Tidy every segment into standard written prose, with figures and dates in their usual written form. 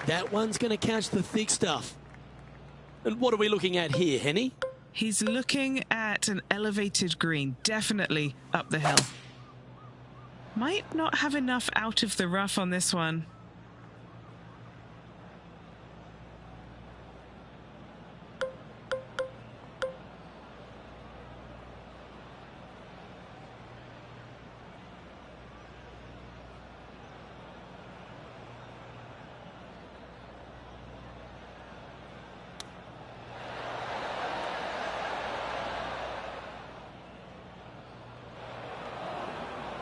That one's going to catch the thick stuff. And what are we looking at here, Henny? He's looking at an elevated green, definitely up the hill. Might not have enough out of the rough on this one.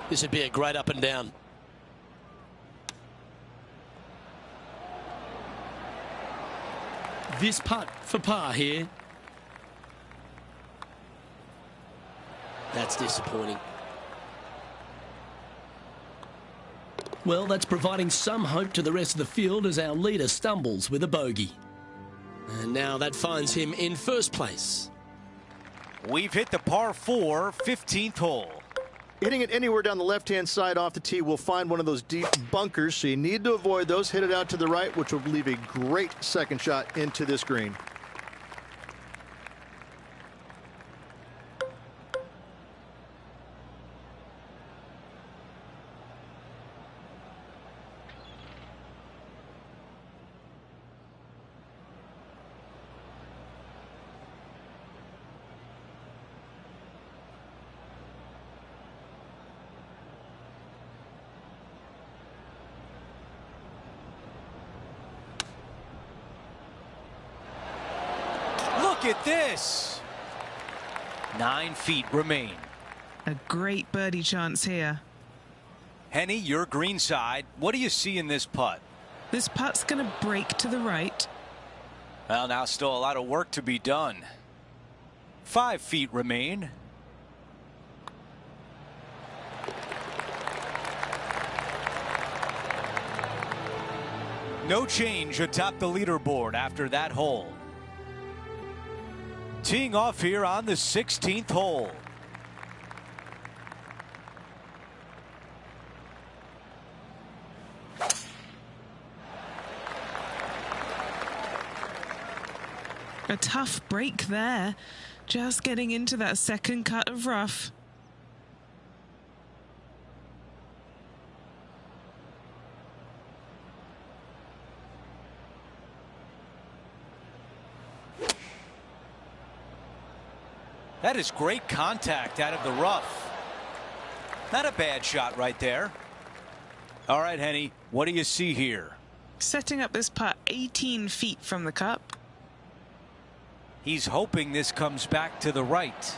This would be a great up and down. This putt for par here. That's disappointing. Well, that's providing some hope to the rest of the field as our leader stumbles with a bogey. And now that finds him in first place. We've hit the par 4 15th hole. Hitting it anywhere down the left-hand side off the tee will find one of those deep bunkers, so you need to avoid those. Hit it out to the right, which will leave a great second shot into this green. Look at this. 9 feet remain. A great birdie chance here. Henny, your green side. What do you see in this putt? This putt's going to break to the right. Well, now still a lot of work to be done. 5 feet remain. No change atop the leaderboard after that hole. Teeing off here on the 16th hole. A tough break there. Just getting into that second cut of rough. That is great contact out of the rough. Not a bad shot right there. All right, Henny, what do you see here? Setting up this putt 18 feet from the cup. He's hoping this comes back to the right.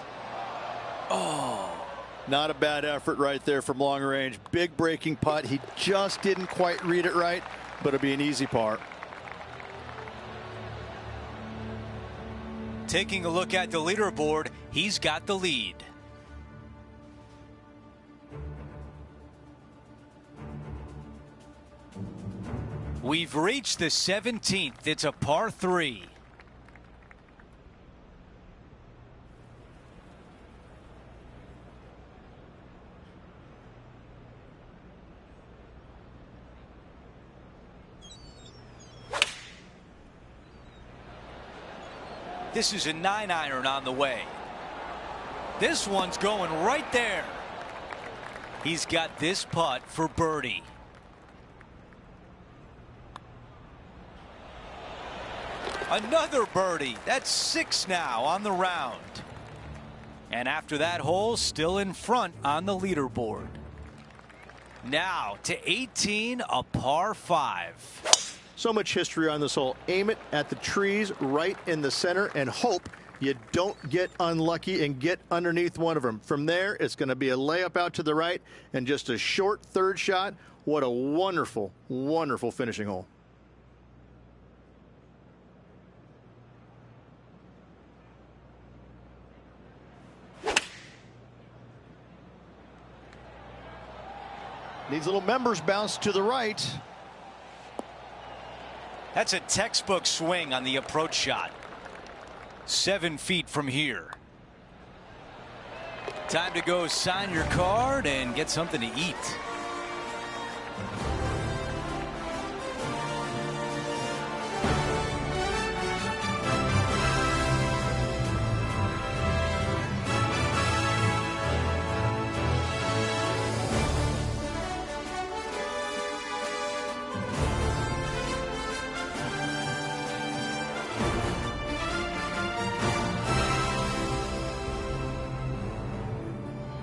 Oh. Not a bad effort right there from long range. Big breaking putt. He just didn't quite read it right, but it'll be an easy par. Taking a look at the leaderboard, he's got the lead. We've reached the 17th. It's a par 3. This is a 9-iron on the way. This one's going right there. He's got this putt for birdie. Another birdie. That's 6 now on the round. And after that hole, still in front on the leaderboard. Now to 18, a par 5. So much history on this hole. Aim it at the trees right in the center and hope you don't get unlucky and get underneath one of them. From there, it's going to be a layup out to the right and just a short third shot. What a wonderful, wonderful finishing hole. Needs a little members bounce to the right. That's a textbook swing on the approach shot. 7 feet from here. Time to go sign your card and get something to eat.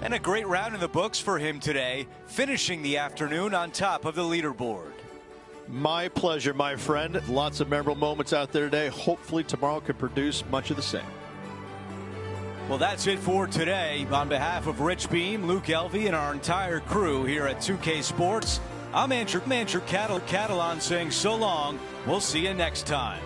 And a great round in the books for him today, finishing the afternoon on top of the leaderboard. My pleasure, my friend. Lots of memorable moments out there today. Hopefully tomorrow can produce much of the same. Well, that's it for today. On behalf of Rich Beam, Luke Elvey, and our entire crew here at 2K Sports, I'm Andrew Catalan saying so long. We'll see you next time.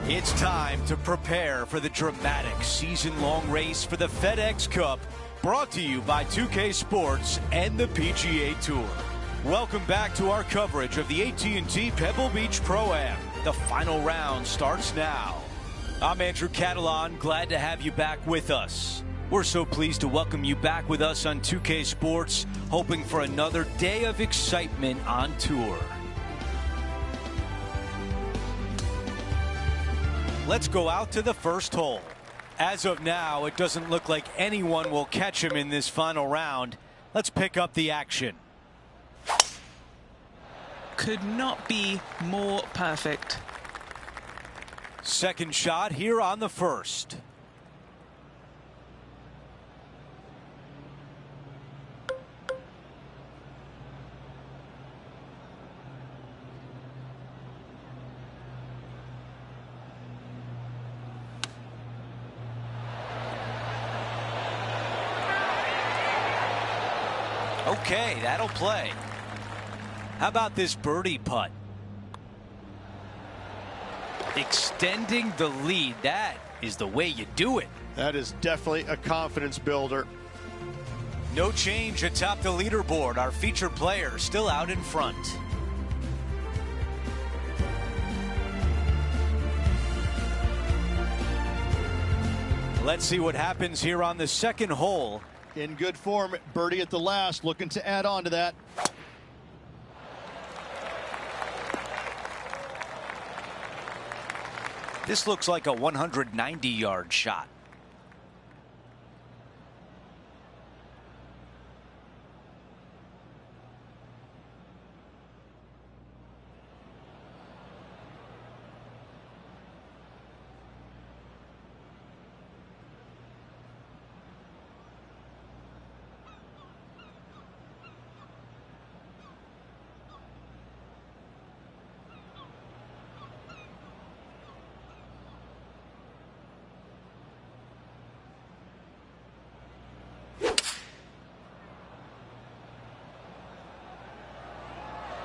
It's time to prepare for the dramatic season-long race for the FedEx Cup, brought to you by 2K Sports and the PGA Tour. Welcome back to our coverage of the AT&T Pebble Beach Pro-Am. The final round starts now. I'm Andrew Catalan, glad to have you back with us. We're so pleased to welcome you back with us on 2K Sports, hoping for another day of excitement on tour. Let's go out to the first hole. As of now, it doesn't look like anyone will catch him in this final round. Let's pick up the action. Could not be more perfect. Second shot here on the first. Okay, that'll play. How about this birdie putt? Extending the lead, that is the way you do it. That is definitely a confidence builder. No change atop the leaderboard. Our featured player still out in front. Let's see what happens here on the second hole. In good form, birdie at the last, looking to add on to that. This looks like a 190-yard shot.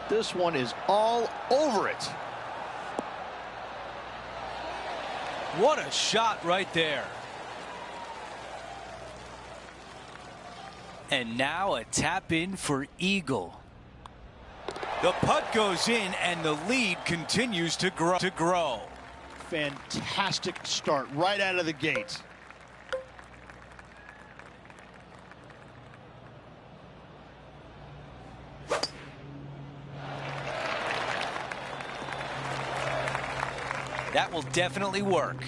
This one is all over it. What a shot right there. And now a tap in for eagle. The putt goes in and the lead continues to grow. Fantastic start right out of the gate. That will definitely work.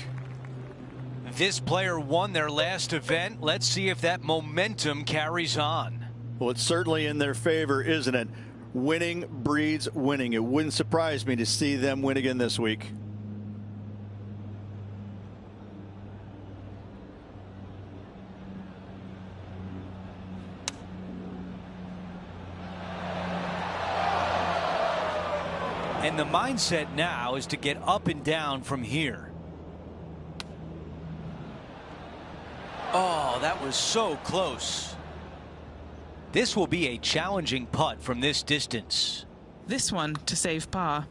This player won their last event. Let's see if that momentum carries on. Well, it's certainly in their favor, isn't it? Winning breeds winning. It wouldn't surprise me to see them win again this week. And the mindset now is to get up and down from here. Oh, that was so close. This will be a challenging putt from this distance. This one to save par.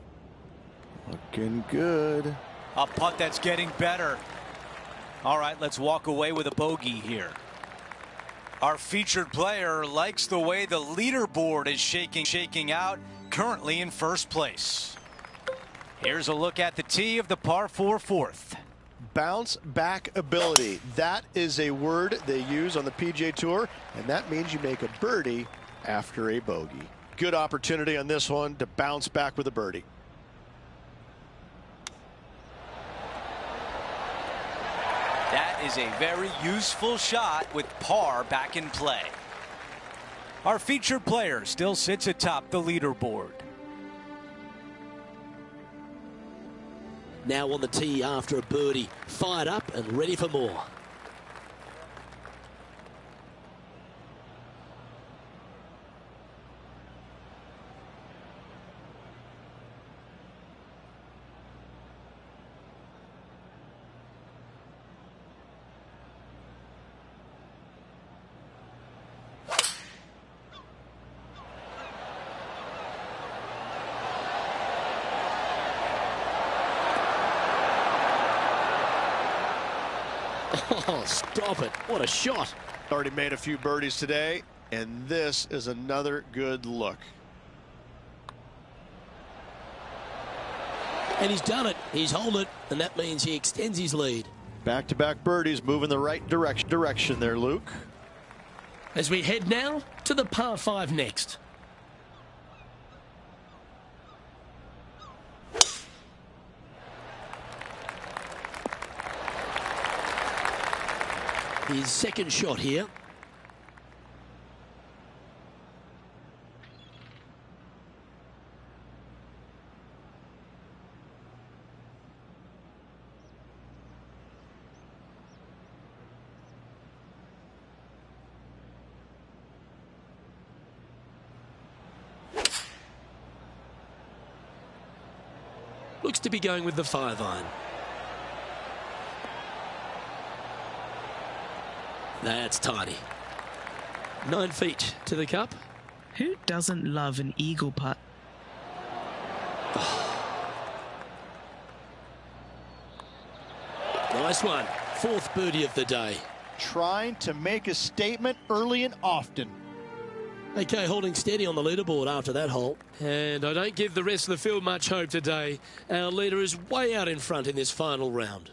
Looking good. A putt that's getting better. All right, let's walk away with a bogey here. Our featured player likes the way the leaderboard is shaking out, currently in first place. Here's a look at the tee of the par 4 fourth. Bounce back ability. That is a word they use on the PGA Tour, and that means you make a birdie after a bogey. Good opportunity on this one to bounce back with a birdie. That is a very useful shot with par back in play. Our featured player still sits atop the leaderboard. Now on the tee after a birdie, fired up and ready for more. Oh, stop it. What a shot. Already made a few birdies today, and this is another good look. And he's done it. He's holed it, and that means he extends his lead. Back-to-back birdies, moving the right direction there, Luke. As we head now to the par 5 next. His second shot here. Looks to be going with the 5-iron. That's tidy. 9 feet to the cup. Who doesn't love an eagle putt? Nice one. 4th birdie of the day. Trying to make a statement early and often. Okay, holding steady on the leaderboard after that hole. And I don't give the rest of the field much hope today. Our leader is way out in front in this final round.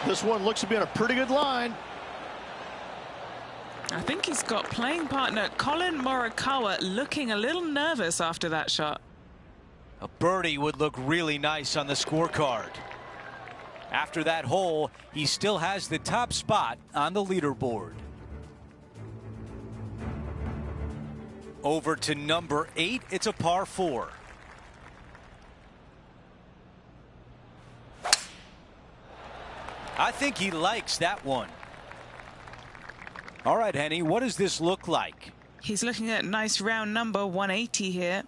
This one looks to be on a pretty good line. I think he's got playing partner Colin Morikawa looking a little nervous after that shot. A birdie would look really nice on the scorecard. After that hole, he still has the top spot on the leaderboard. Over to number 8, it's a par 4. I think he likes that one. All right, Henny, what does this look like? He's looking at nice round number 180 here.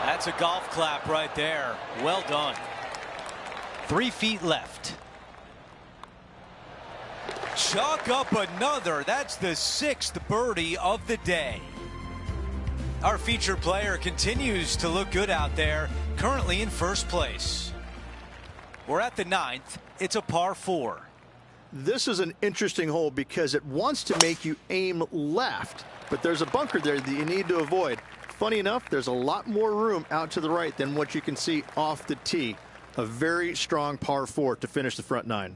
That's a golf clap right there. Well done. 3 feet left. Chalk up another. That's the 6th birdie of the day. Our featured player continues to look good out there, currently in first place. We're at the 9th. It's a par 4. This is an interesting hole because it wants to make you aim left, but there's a bunker there that you need to avoid. Funny enough, there's a lot more room out to the right than what you can see off the tee. A very strong par 4 to finish the front 9.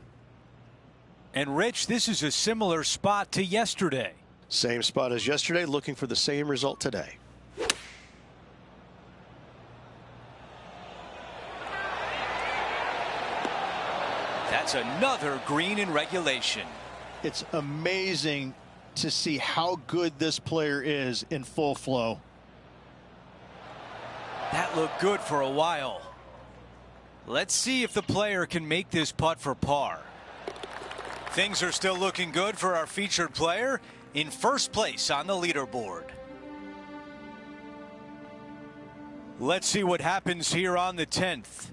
And Rich, this is a similar spot to yesterday. Same spot as yesterday, looking for the same result today. That That's another green in regulation. It's amazing to see how good this player is in full flow. That looked good for a while. Let's see if the player can make this putt for par. Things are still looking good for our featured player in first place on the leaderboard. Let's see what happens here on the 10th.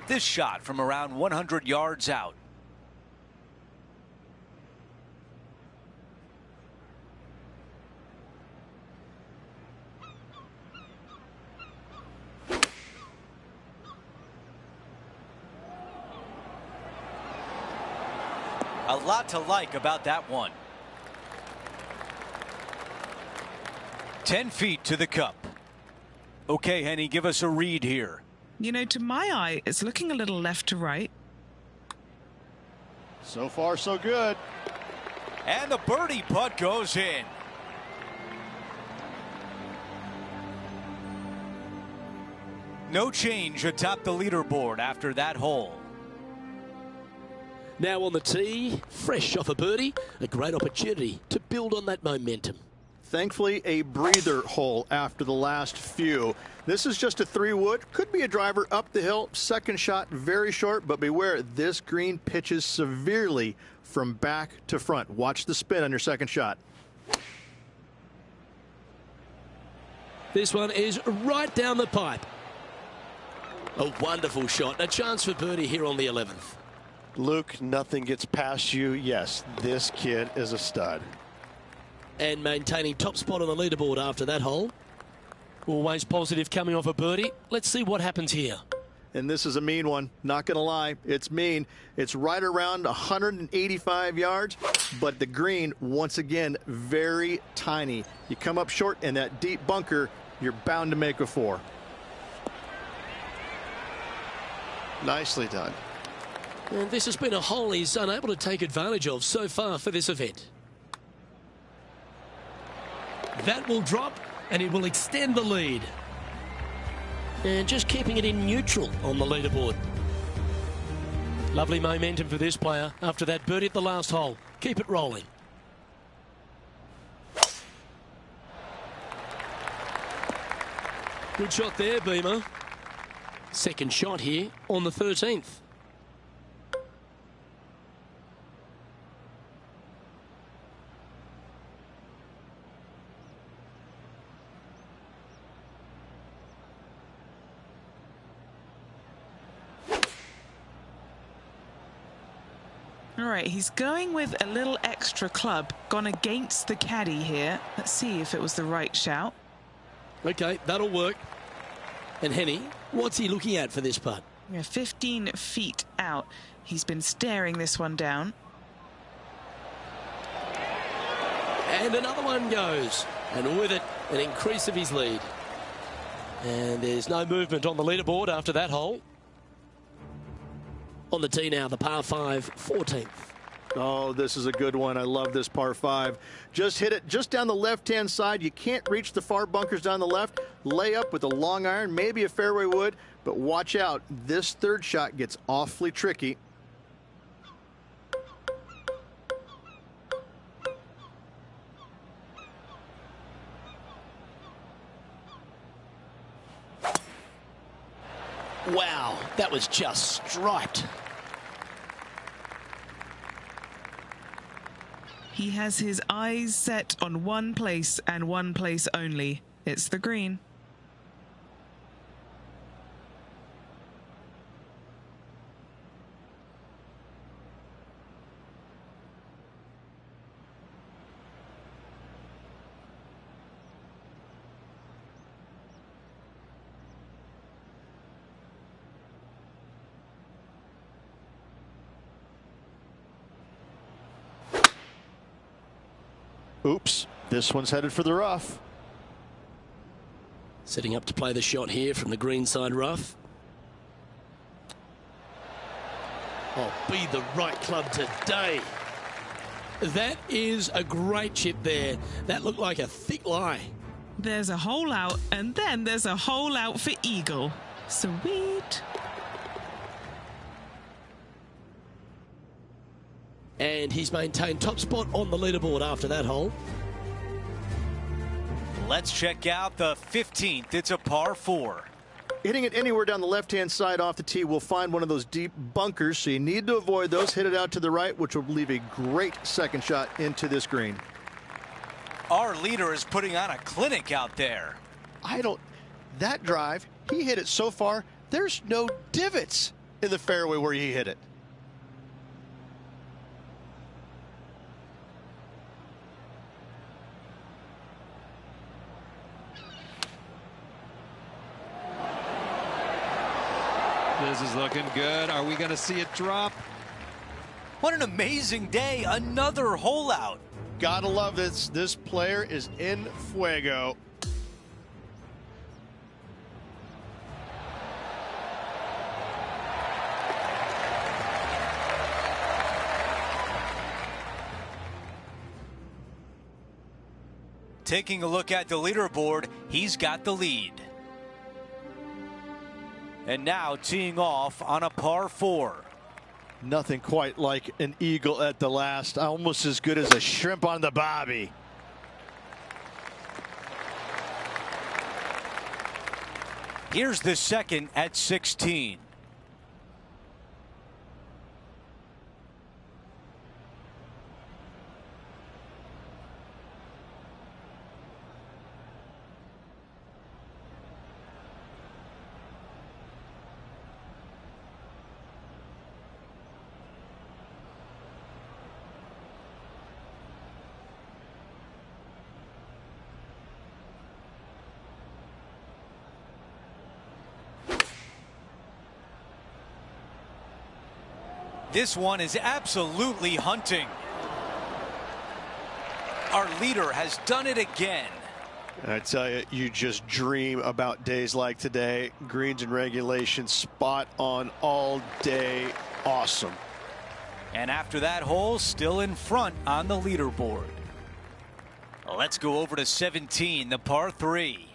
This shot from around 100 yards out. A lot to like about that one. 10 feet to the cup. Okay, Henny, give us a read here. You know, to my eye, it's looking a little left to right. So far, so good. And the birdie putt goes in. No change atop the leaderboard after that hole. Now on the tee, fresh off a birdie, a great opportunity to build on that momentum. Thankfully, a breather hole after the last few. This is just a 3-wood. Could be a driver up the hill. Second shot, very short, but beware, this green pitches severely from back to front. Watch the spin on your second shot. This one is right down the pipe. A wonderful shot. A chance for birdie here on the 11th. Luke, nothing gets past you. Yes, this kid is a stud. And maintaining top spot on the leaderboard after that hole. Always positive coming off a birdie. Let's see what happens here. And this is a mean one. Not going to lie. It's mean. It's right around 185 yards, but the green, once again, very tiny. You come up short in that deep bunker, you're bound to make a 4. Nicely done. And this has been a hole he's unable to take advantage of so far for this event. That will drop, and it will extend the lead. And just keeping it in neutral on the leaderboard. Lovely momentum for this player after that birdie at the last hole. Keep it rolling. Good shot there, Beamer. Second shot here on the 13th. All right, he's going with a little extra club, gone against the caddy here. Let's see if it was the right shout. Okay, that'll work. And Henny, what's he looking at for this putt? Yeah, 15 feet out. He's been staring this one down. And another one goes. And with it, an increase of his lead. And there's no movement on the leaderboard after that hole. On the tee now, the par 5, 14th. Oh, this is a good one. I love this par 5. Just hit it just down the left-hand side. You can't reach the far bunkers down the left. Lay up with a long iron, maybe a fairway wood, but watch out. This third shot gets awfully tricky. Wow, that was just striped. He has his eyes set on one place and one place only. It's the green. Oops, this one's headed for the rough. Setting up to play the shot here from the green side rough. Oh, be the right club today. That is a great chip there. That looked like a thick lie. There's a hole out, and then there's a hole out for eagle. Sweet. And he's maintained top spot on the leaderboard after that hole. Let's check out the 15th. It's a par 4. Hitting it anywhere down the left-hand side off the tee will find one of those deep bunkers, so you need to avoid those. Hit it out to the right, which will leave a great second shot into this green. Our leader is putting on a clinic out there. That drive, he hit it so far, there's no divots in the fairway where he hit it. This is looking good. Are we going to see it drop? What an amazing day. Another hole out. Gotta love this. This player is in fuego. Taking a look at the leaderboard, he's got the lead. And now teeing off on a par 4. Nothing quite like an eagle at the last. Almost as good as a shrimp on the bobby. Here's the second at 16. This one is absolutely hunting. Our leader has done it again. I tell you, you just dream about days like today. Greens and regulation, spot on all day. Awesome. And after that hole, still in front on the leaderboard. Let's go over to 17, the par 3.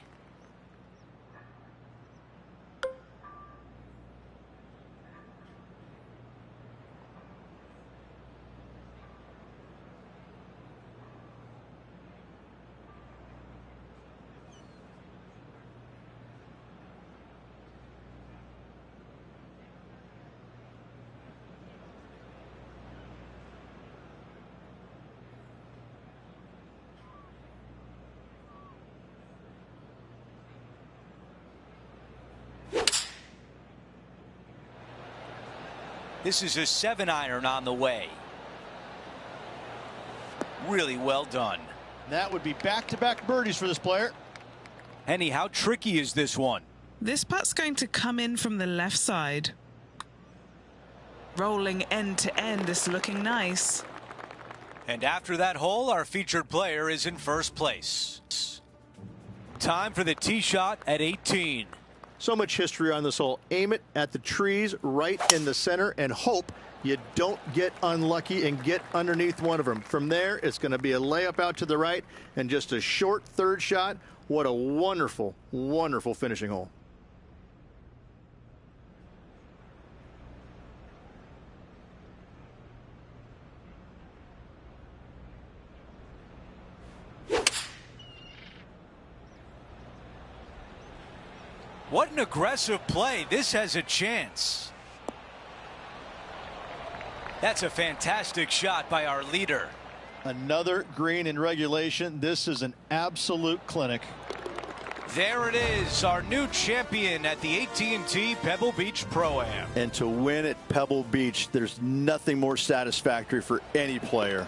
This is a 7-iron on the way. Really well done. That would be back-to-back birdies for this player. Henny, how tricky is this one? This putt's going to come in from the left side. Rolling end to end, this is looking nice. And after that hole, our featured player is in first place. Time for the tee shot at 18. So much history on this hole. Aim it at the trees right in the center and hope you don't get unlucky and get underneath one of them. From there, it's going to be a layup out to the right and just a short third shot. What a wonderful, wonderful finishing hole. What an aggressive play. This has a chance. That's a fantastic shot by our leader. Another green in regulation. This is an absolute clinic. There it is, our new champion at the AT&T Pebble Beach Pro-Am. And to win at Pebble Beach, there's nothing more satisfactory for any player.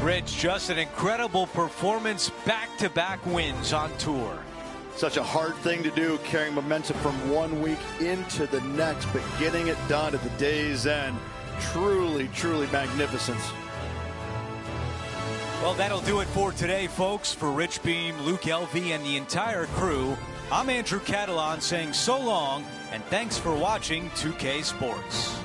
Rich, just an incredible performance, back-to-back wins on tour. Such a hard thing to do, carrying momentum from one week into the next, but getting it done at the day's end, truly, truly magnificent. Well, that'll do it for today, folks. For Rich Beam, Luke Elvey, and the entire crew, I'm Andrew Catalan saying so long, and thanks for watching 2K Sports.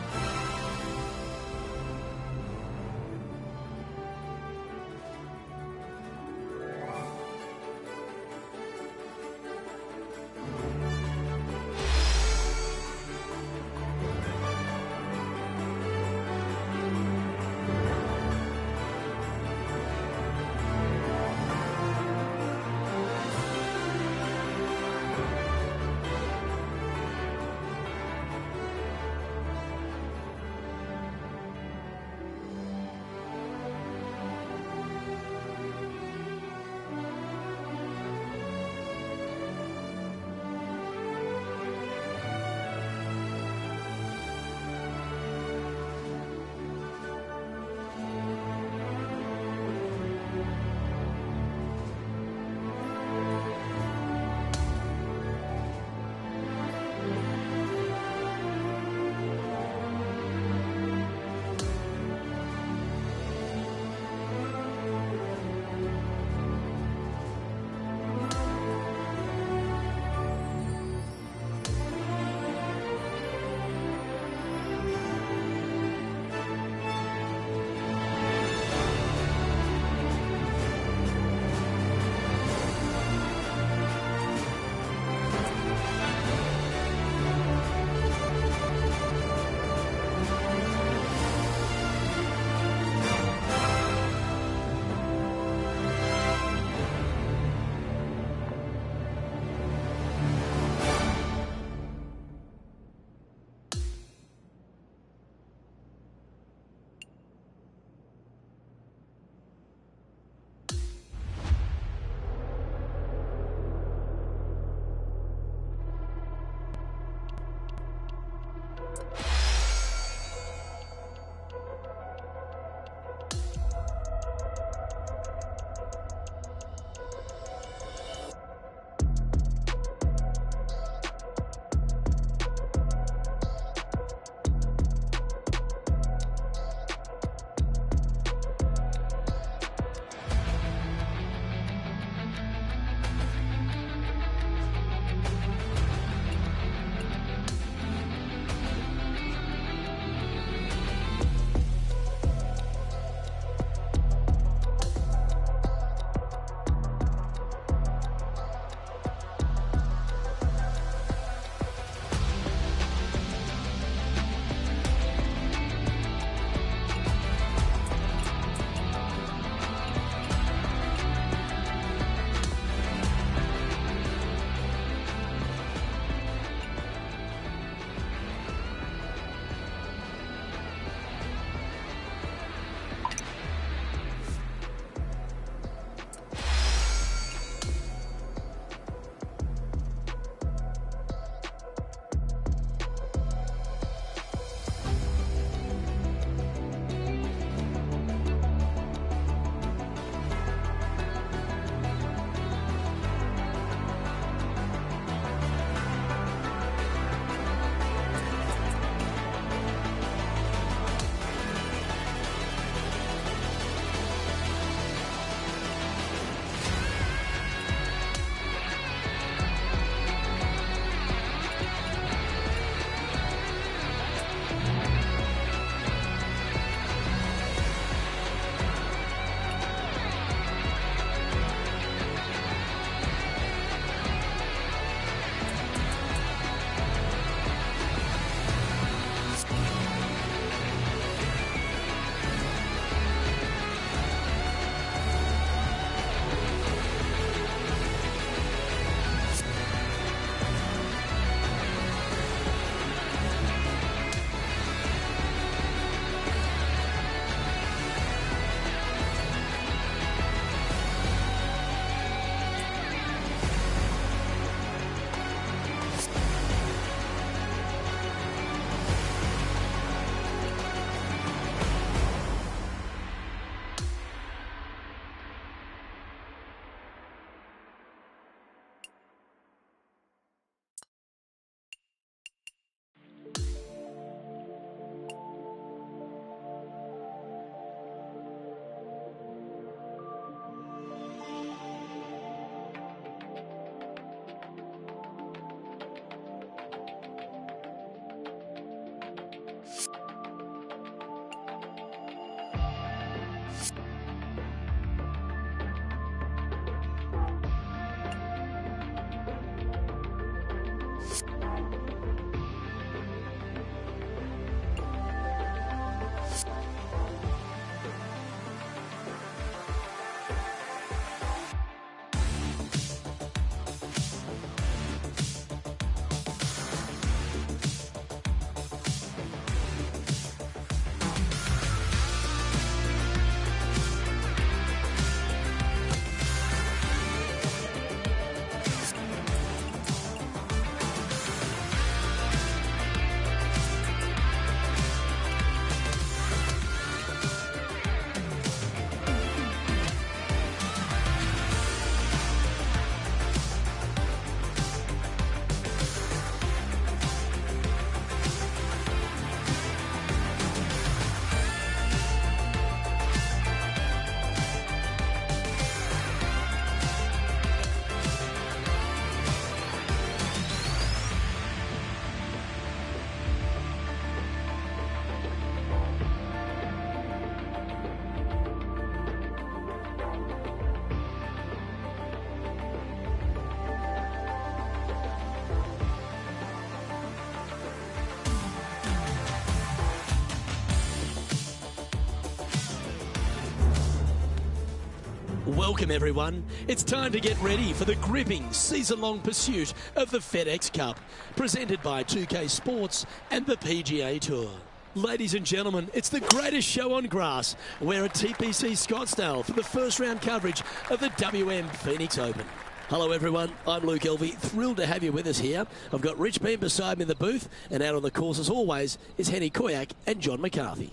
Welcome everyone. It's time to get ready for the gripping season-long pursuit of the FedEx Cup, presented by 2K Sports and the PGA Tour. Ladies and gentlemen, it's the greatest show on grass. We're at TPC Scottsdale for the first round coverage of the WM Phoenix Open. Hello everyone, I'm Luke Elvey, thrilled to have you with us here. I've got Rich Beam beside me in the booth, and out on the course as always is Henny Koyak and John McCarthy.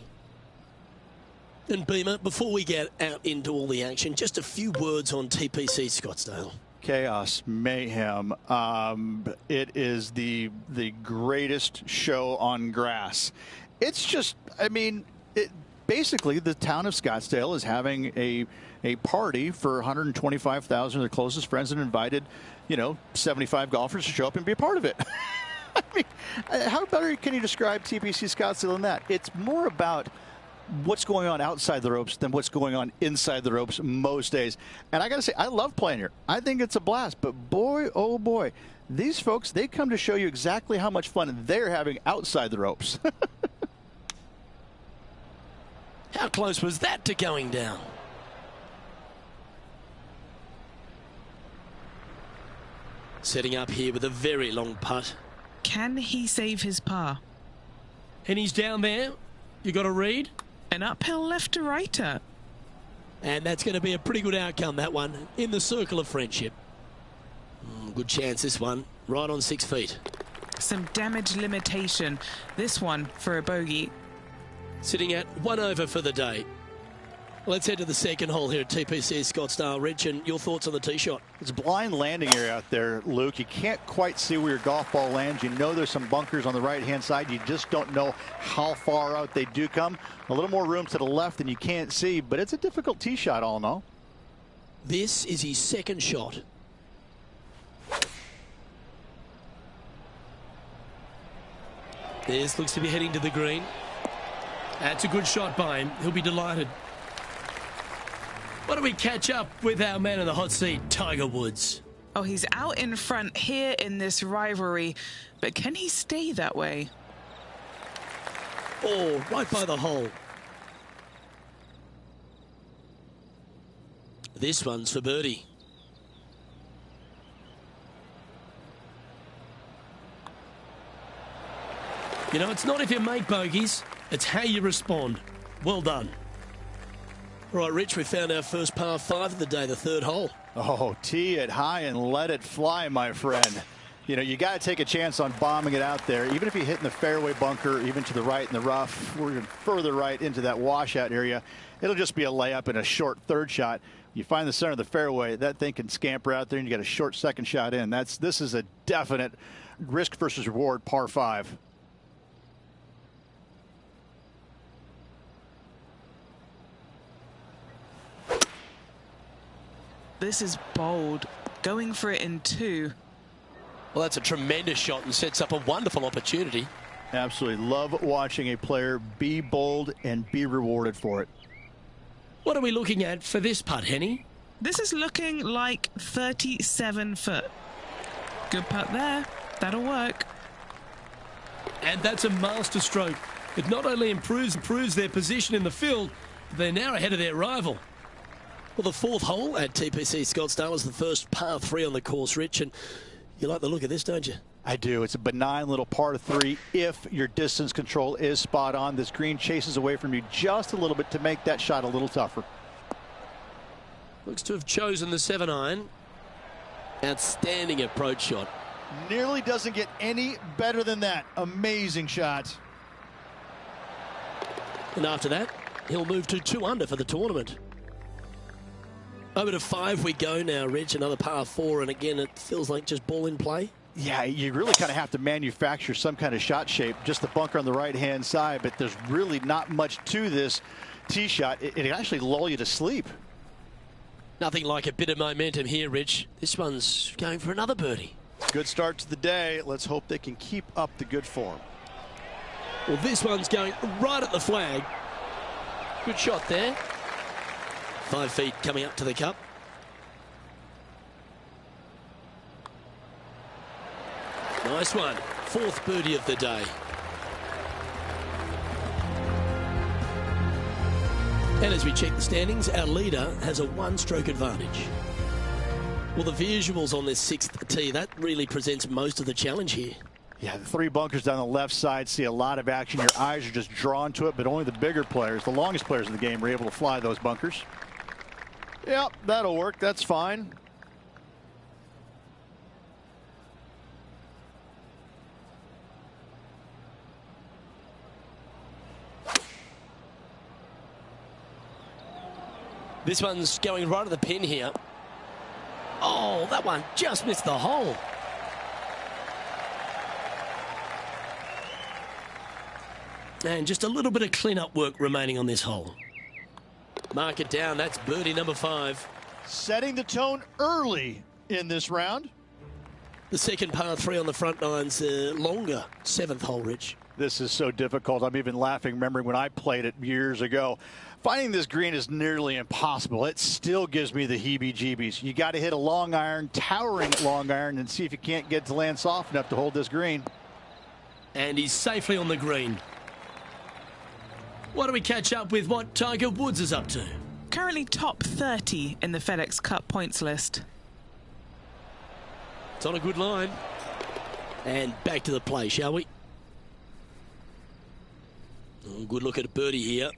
And Beamer, before we get out into all the action, just a few words on TPC Scottsdale. Chaos, mayhem. It is the greatest show on grass. It's just, I mean, basically the town of Scottsdale is having a party for 125,000 of their closest friends and invited, 75 golfers to show up and be a part of it. I mean, how better can you describe TPC Scottsdale than that? It's more about what's going on outside the ropes than what's going on inside the ropes most days. And I got to say, I love playing here. I think it's a blast. But boy, oh boy, these folks, they come to show you exactly how much fun they're having outside the ropes. How close was that to going down? Setting up here with a very long putt. Can he save his par? And he's down there. You got to read. An uphill left to righter. And that's going to be a pretty good outcome, that one, in the circle of friendship. Good chance, this one. Right on 6 feet. Some damage limitation. This one for a bogey. Sitting at 1 over for the day. Let's head to the second hole here at TPC Scottsdale. Rich, and your thoughts on the tee shot? It's a blind landing area out there, Luke. You can't quite see where your golf ball lands. You know there's some bunkers on the right-hand side. You just don't know how far out they do come. A little more room to the left than you can't see, but it's a difficult tee shot all in all. This is his second shot. This looks to be heading to the green. That's a good shot by him. He'll be delighted. Why don't we catch up with our man in the hot seat, Tiger Woods? Oh, he's out in front here in this rivalry, but can he stay that way? Oh, right by the hole. This one's for birdie. You know, it's not if you make bogeys, it's how you respond. Well done. All right, Rich, we found our first par 5 of the day, the third hole. Oh, tee it high and let it fly, my friend. You got to take a chance on bombing it out there. Even if you hit in the fairway bunker, even to the right in the rough, or even further right into that washout area, it'll just be a layup and a short third shot. You find the center of the fairway, that thing can scamper out there, and you got a short second shot in. This is a definite risk versus reward par 5. This is bold. Going for it in 2. Well, that's a tremendous shot and sets up a wonderful opportunity. Absolutely love watching a player be bold and be rewarded for it. What are we looking at for this putt, Henny? This is looking like 37 foot. Good putt there. That'll work. And that's a master stroke. It not only improves their position in the field, they're now ahead of their rival. Well, the fourth hole at TPC Scottsdale is the first par 3 on the course, Rich, and you like the look of this, don't you? I do. It's a benign little par 3 if your distance control is spot on. This green chases away from you just a little bit to make that shot a little tougher. Looks to have chosen the 7-iron. Outstanding approach shot. Nearly doesn't get any better than that. Amazing shot. And after that, he'll move to 2 under for the tournament. Over to 5 we go now, Rich. Another par 4, and again, it feels like just ball in play. Yeah, you really kind of have to manufacture some kind of shot shape. Just the bunker on the right-hand side, but there's really not much to this tee shot. It actually lull you to sleep. Nothing like a bit of momentum here, Rich. This one's going for another birdie. Good start to the day. Let's hope they can keep up the good form. Well, this one's going right at the flag. Good shot there. 5 feet coming up to the cup. Nice one. 4th birdie of the day. And as we check the standings, our leader has a one-stroke advantage. Well, the visuals on this 6th tee, that really presents most of the challenge here. Yeah, the 3 bunkers down the left side see a lot of action. Your eyes are just drawn to it, but only the bigger players, the longest players in the game, are able to fly those bunkers. Yep, that'll work. That's fine. This one's going right at the pin here. Oh, that one just missed the hole. And just a little bit of clean-up work remaining on this hole. Mark it down. That's birdie number 5. Setting the tone early in this round. The second par 3 on the front nine's longer 7th hole, Rich. This is so difficult. I'm even laughing remembering when I played it years ago. Finding this green is nearly impossible. It still gives me the heebie-jeebies. You got to hit a long iron, towering long iron, and see if you can't get to land soft enough to hold this green. And he's safely on the green. Why don't we catch up with what Tiger Woods is up to? Currently top 30 in the FedEx Cup points list. It's on a good line. And back to the play, shall we? Oh, good look at a birdie here.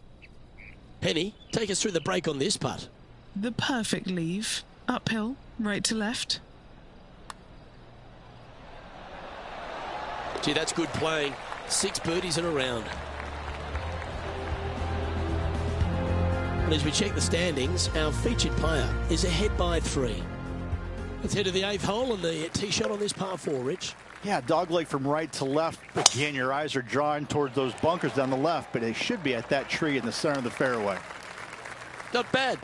Penny, take us through the break on this putt. The perfect leave. Uphill, right to left. Gee, that's good playing. 6 birdies in a round. And as we check the standings, our featured player is ahead by 3. Let's head to the 8th hole and the tee shot on this par 4, Rich. Yeah, dogleg from right to left. Again, your eyes are drawn towards those bunkers down the left, but they should be at that tree in the center of the fairway. Not bad.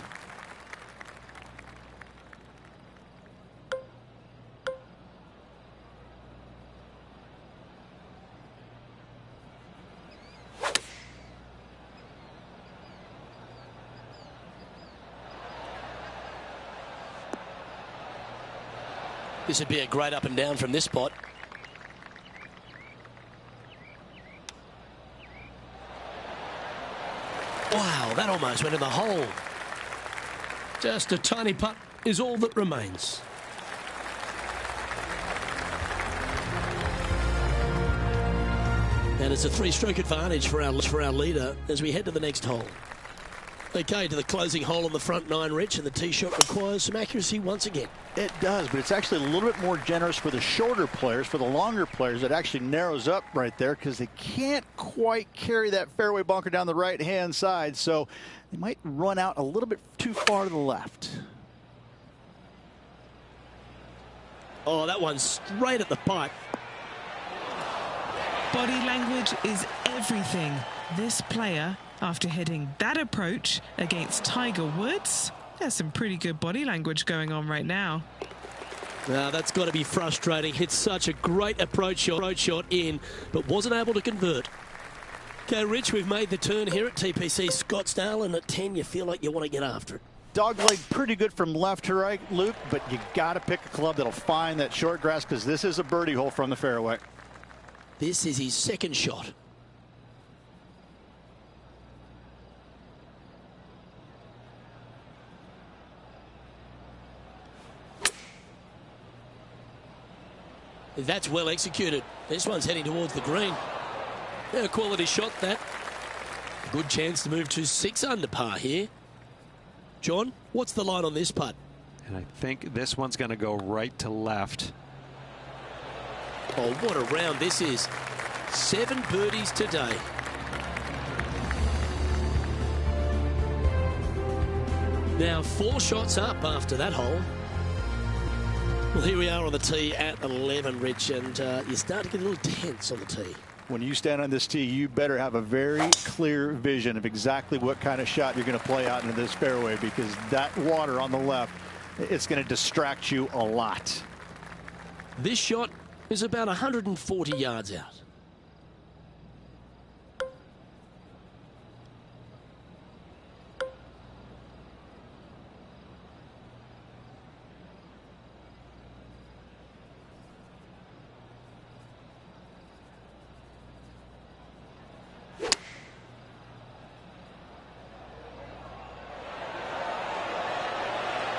This would be a great up and down from this spot. Wow, that almost went in the hole. Just a tiny putt is all that remains. And it's a 3-stroke advantage for our leader as we head to the next hole. Okay, to the closing hole on the front 9, Rich, and the tee shot requires some accuracy once again. It does, but it's actually a little bit more generous for the shorter players. For the longer players, it actually narrows up right there because they can't quite carry that fairway bunker down the right-hand side, so they might run out a little bit too far to the left. Oh, that one's straight at the pipe. Body language is everything. This player, after hitting that approach against Tiger Woods, there's some pretty good body language going on right now. Now, that's got to be frustrating. Hit such a great approach shot in, but wasn't able to convert. Okay, Rich, we've made the turn here at TPC Scottsdale, and at 10, you feel like you want to get after it. Dogleg pretty good from left to right, Luke, but you got to pick a club that'll find that short grass because this is a birdie hole from the fairway. This is his second shot. That's well executed. This one's heading towards the green. Yeah, quality shot that. Good chance to move to 6 under par here. John, what's the line on this putt? And I think this one's going to go right to left. Oh, what a round this is. 7 birdies today. Now 4 shots up after that hole. Well, here we are on the tee at 11, Rich, and you start to get a little tense on the tee. When you stand on this tee, you better have a very clear vision of exactly what kind of shot you're going to play out into this fairway, because that water on the left, it's going to distract you a lot. This shot is about 140 yards out.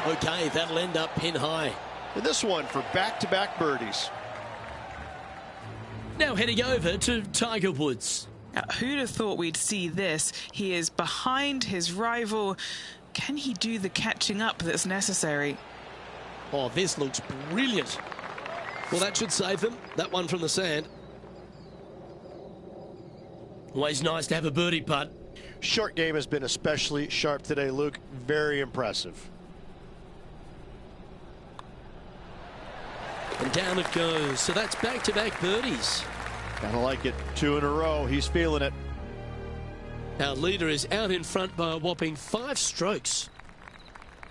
Okay, that'll end up pin high. And this one for back-to-back birdies. Now heading over to Tiger Woods. Now, who'd have thought we'd see this? He is behind his rival. Can he do the catching up that's necessary? Oh, this looks brilliant. Well, that should save them. That one from the sand. Always nice to have a birdie putt. Short game has been especially sharp today, Luke. Very impressive. And down it goes. So that's back-to-back birdies. Kinda like it. 2 in a row. He's feeling it. Our leader is out in front by a whopping 5 strokes.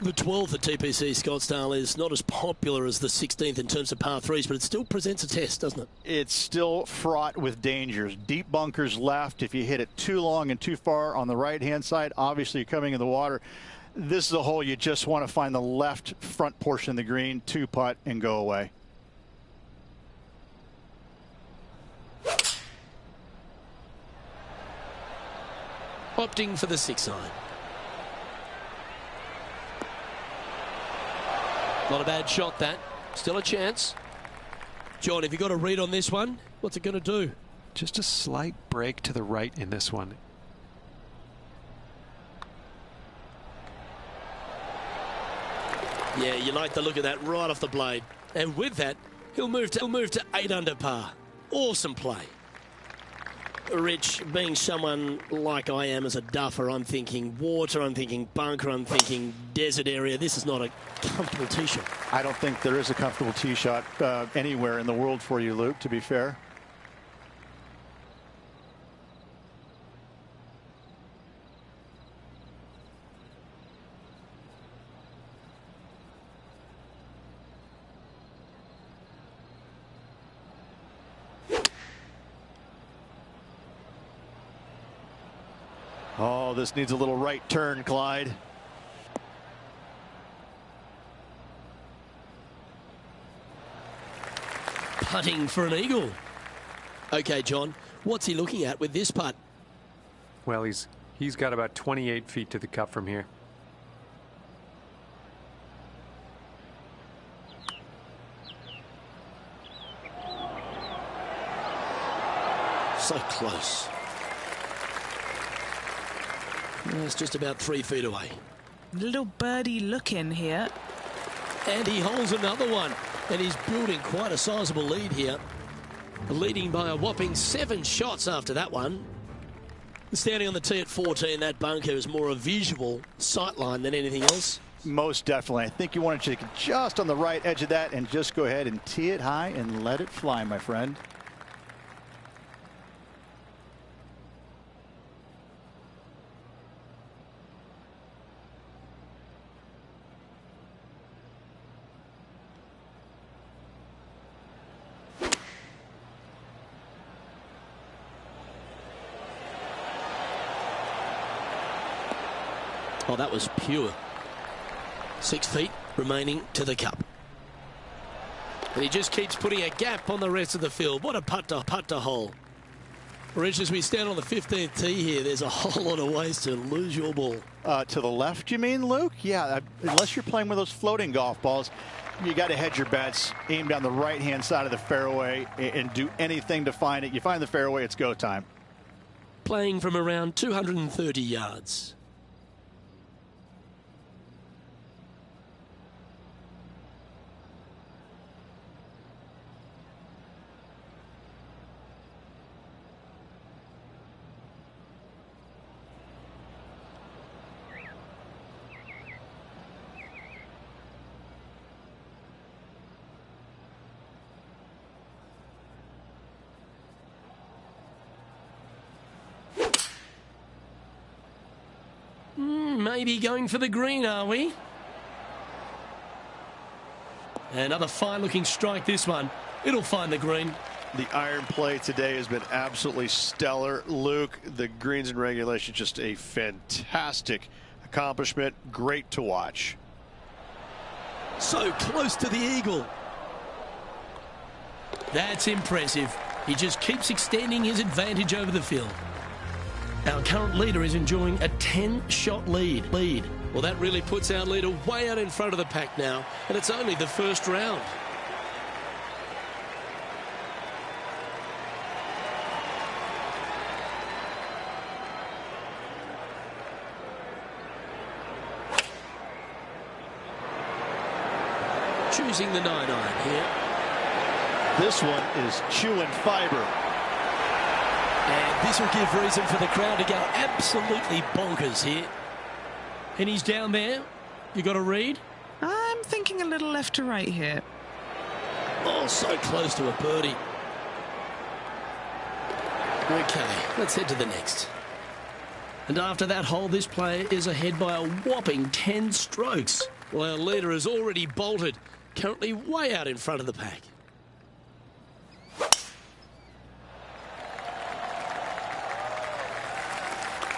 The 12th at TPC Scottsdale is not as popular as the 16th in terms of par 3s, but it still presents a test, doesn't it? It's still fraught with dangers. Deep bunkers left. If you hit it too long and too far on the right-hand side, obviously you're coming in the water. This is a hole you just want to find the left front portion of the green, 2-putt, and go away. Opting for the 6-iron. Not a bad shot, that. Still a chance. John, have you got a read on this one? What's it going to do? Just a slight break to the right in this one. Yeah, you like the look of that right off the blade. And with that, he'll move to 8 under par. Awesome play. Rich, being someone like I am as a duffer, I'm thinking water, I'm thinking bunker, I'm thinking desert area. This is not a comfortable tee shot. I don't think there is a comfortable tee shot anywhere in the world for you, Luke, to be fair. Oh, this needs a little right turn, Clyde. Putting for an eagle. Okay, John, what's he looking at with this putt? Well, he's got about 28 feet to the cup from here. So close. It's just about 3 feet away. Little birdie look in here. And he holds another one. And he's building quite a sizable lead here. Leading by a whopping 7 shots after that one. Standing on the tee at 14, that bunker is more a visual sight line than anything else. Most definitely. I think you want to take it just on the right edge of that and just go ahead and tee it high and let it fly, my friend. Oh, that was pure. 6 feet remaining to the cup. And he just keeps putting a gap on the rest of the field. What a putt to hole. Rich, as we stand on the 15th tee here, there's a whole lot of ways to lose your ball. To the left, you mean, Luke? Yeah, unless you're playing with those floating golf balls, you got to hedge your bets, aim down the right-hand side of the fairway, and do anything to find it. You find the fairway, it's go time. Playing from around 230 yards. Maybe going for the green, are we? Another fine-looking strike, this one. It'll find the green. The iron play today has been absolutely stellar. Luke, the greens in regulation, just a fantastic accomplishment. Great to watch. So close to the eagle. That's impressive. He just keeps extending his advantage over the field. Our current leader is enjoying a 10-shot lead. Well, that really puts our leader way out in front of the pack now, and it's only the first round. Choosing the 9-iron here. This one is chewing fiber. And this will give reason for the crowd to go absolutely bonkers here. And he's down there. You got a read? I'm thinking a little left to right here. Oh, so close to a birdie. Okay, let's head to the next. And after that hole, this player is ahead by a whopping 10 strokes. Well, our leader has already bolted, currently way out in front of the pack.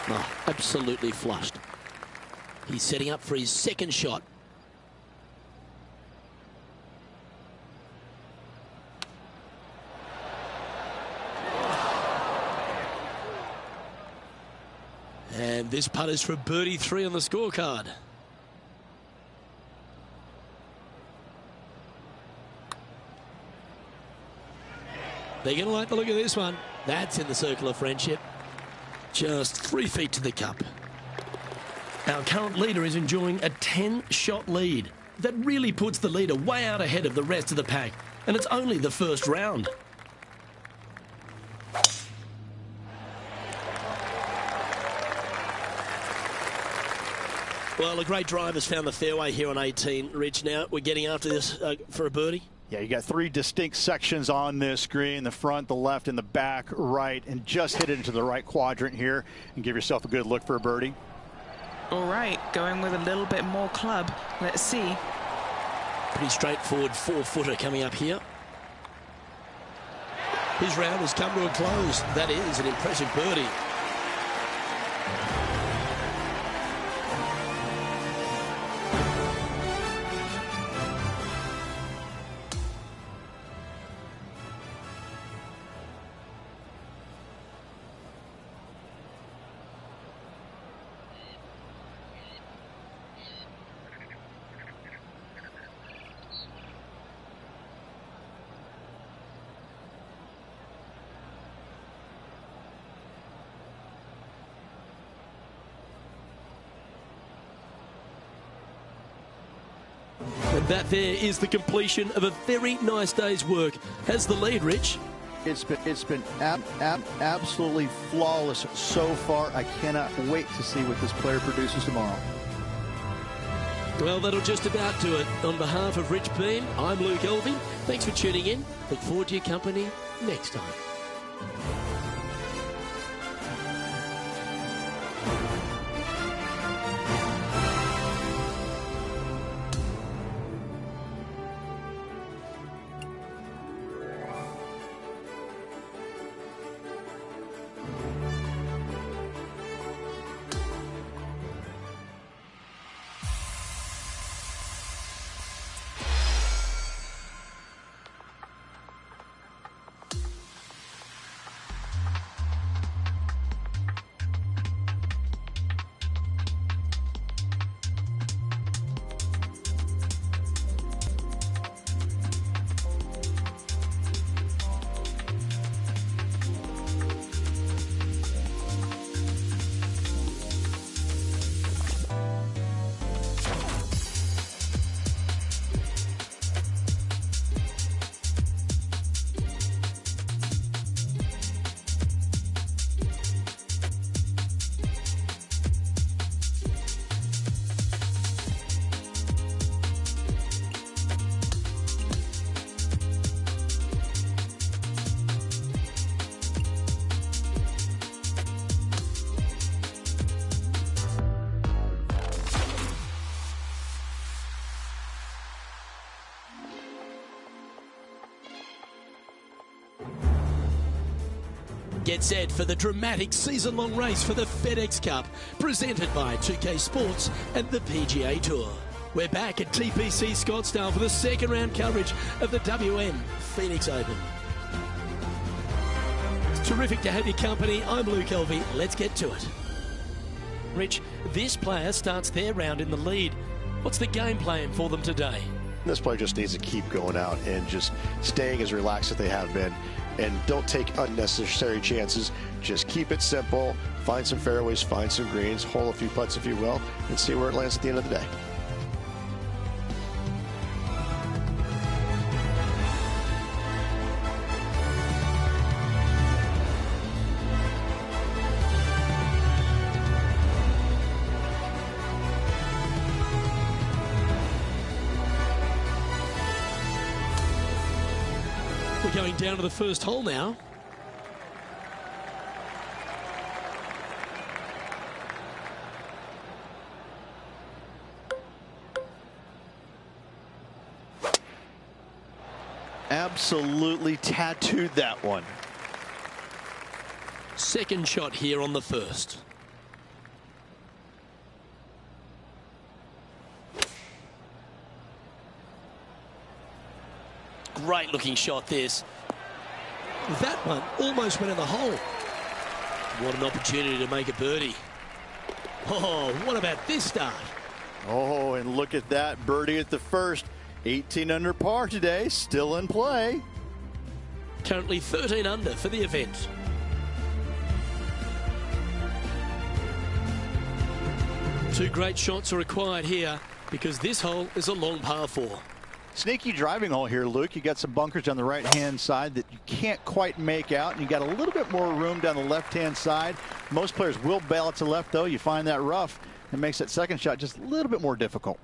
Oh, absolutely flushed. He's setting up for his second shot. And this putt is for birdie 3 on the scorecard. They're going to like the look of this one. That's in the circle of friendship. Just 3 feet to the cup. Our current leader is enjoying a 10-shot lead. That really puts the leader way out ahead of the rest of the pack. And it's only the first round. Well, a great driver's found the fairway here on 18. Rich, now we're getting after this for a birdie. Yeah, you got 3 distinct sections on this green, the front, the left, and the back right, and just hit it into the right quadrant here and give yourself a good look for a birdie. All right, going with a little bit more club. Let's see. Pretty straightforward 4-footer coming up here. His round has come to a close. That is an impressive birdie. And that there is the completion of a very nice day's work. Has the lead, Rich? It's been absolutely flawless so far. I cannot wait to see what this player produces tomorrow. Well, that'll just about do it. On behalf of Rich Bean, I'm Luke Elvey. Thanks for tuning in. Look forward to your company next time. Get set for the dramatic season-long race for the FedEx Cup, presented by 2K Sports and the PGA Tour. We're back at TPC Scottsdale for the second round coverage of the WM Phoenix Open. It's terrific to have your company. I'm Luke Elvey. Let's get to it. Rich, this player starts their round in the lead. What's the game plan for them today? This player just needs to keep going out and just staying as relaxed as they have been, and don't take unnecessary chances. Just keep it simple, find some fairways, find some greens, hole a few putts if you will, and see where it lands at the end of the day. We're going down to the first hole now. Absolutely tattooed that one. Second shot here on the first. Great looking shot this. That one almost went in the hole. What an opportunity to make a birdie. Oh, what about this start? Oh, and look at that birdie at the first. 18 under par today, still in play. Currently 13 under for the event. Two great shots are required here because this hole is a long par 4. Sneaky driving hole here, Luke. You got some bunkers on the right-hand side that you can't quite make out, and you got a little bit more room down the left-hand side. Most players will bail it to left, though. You find that rough, and makes that second shot just a little bit more difficult.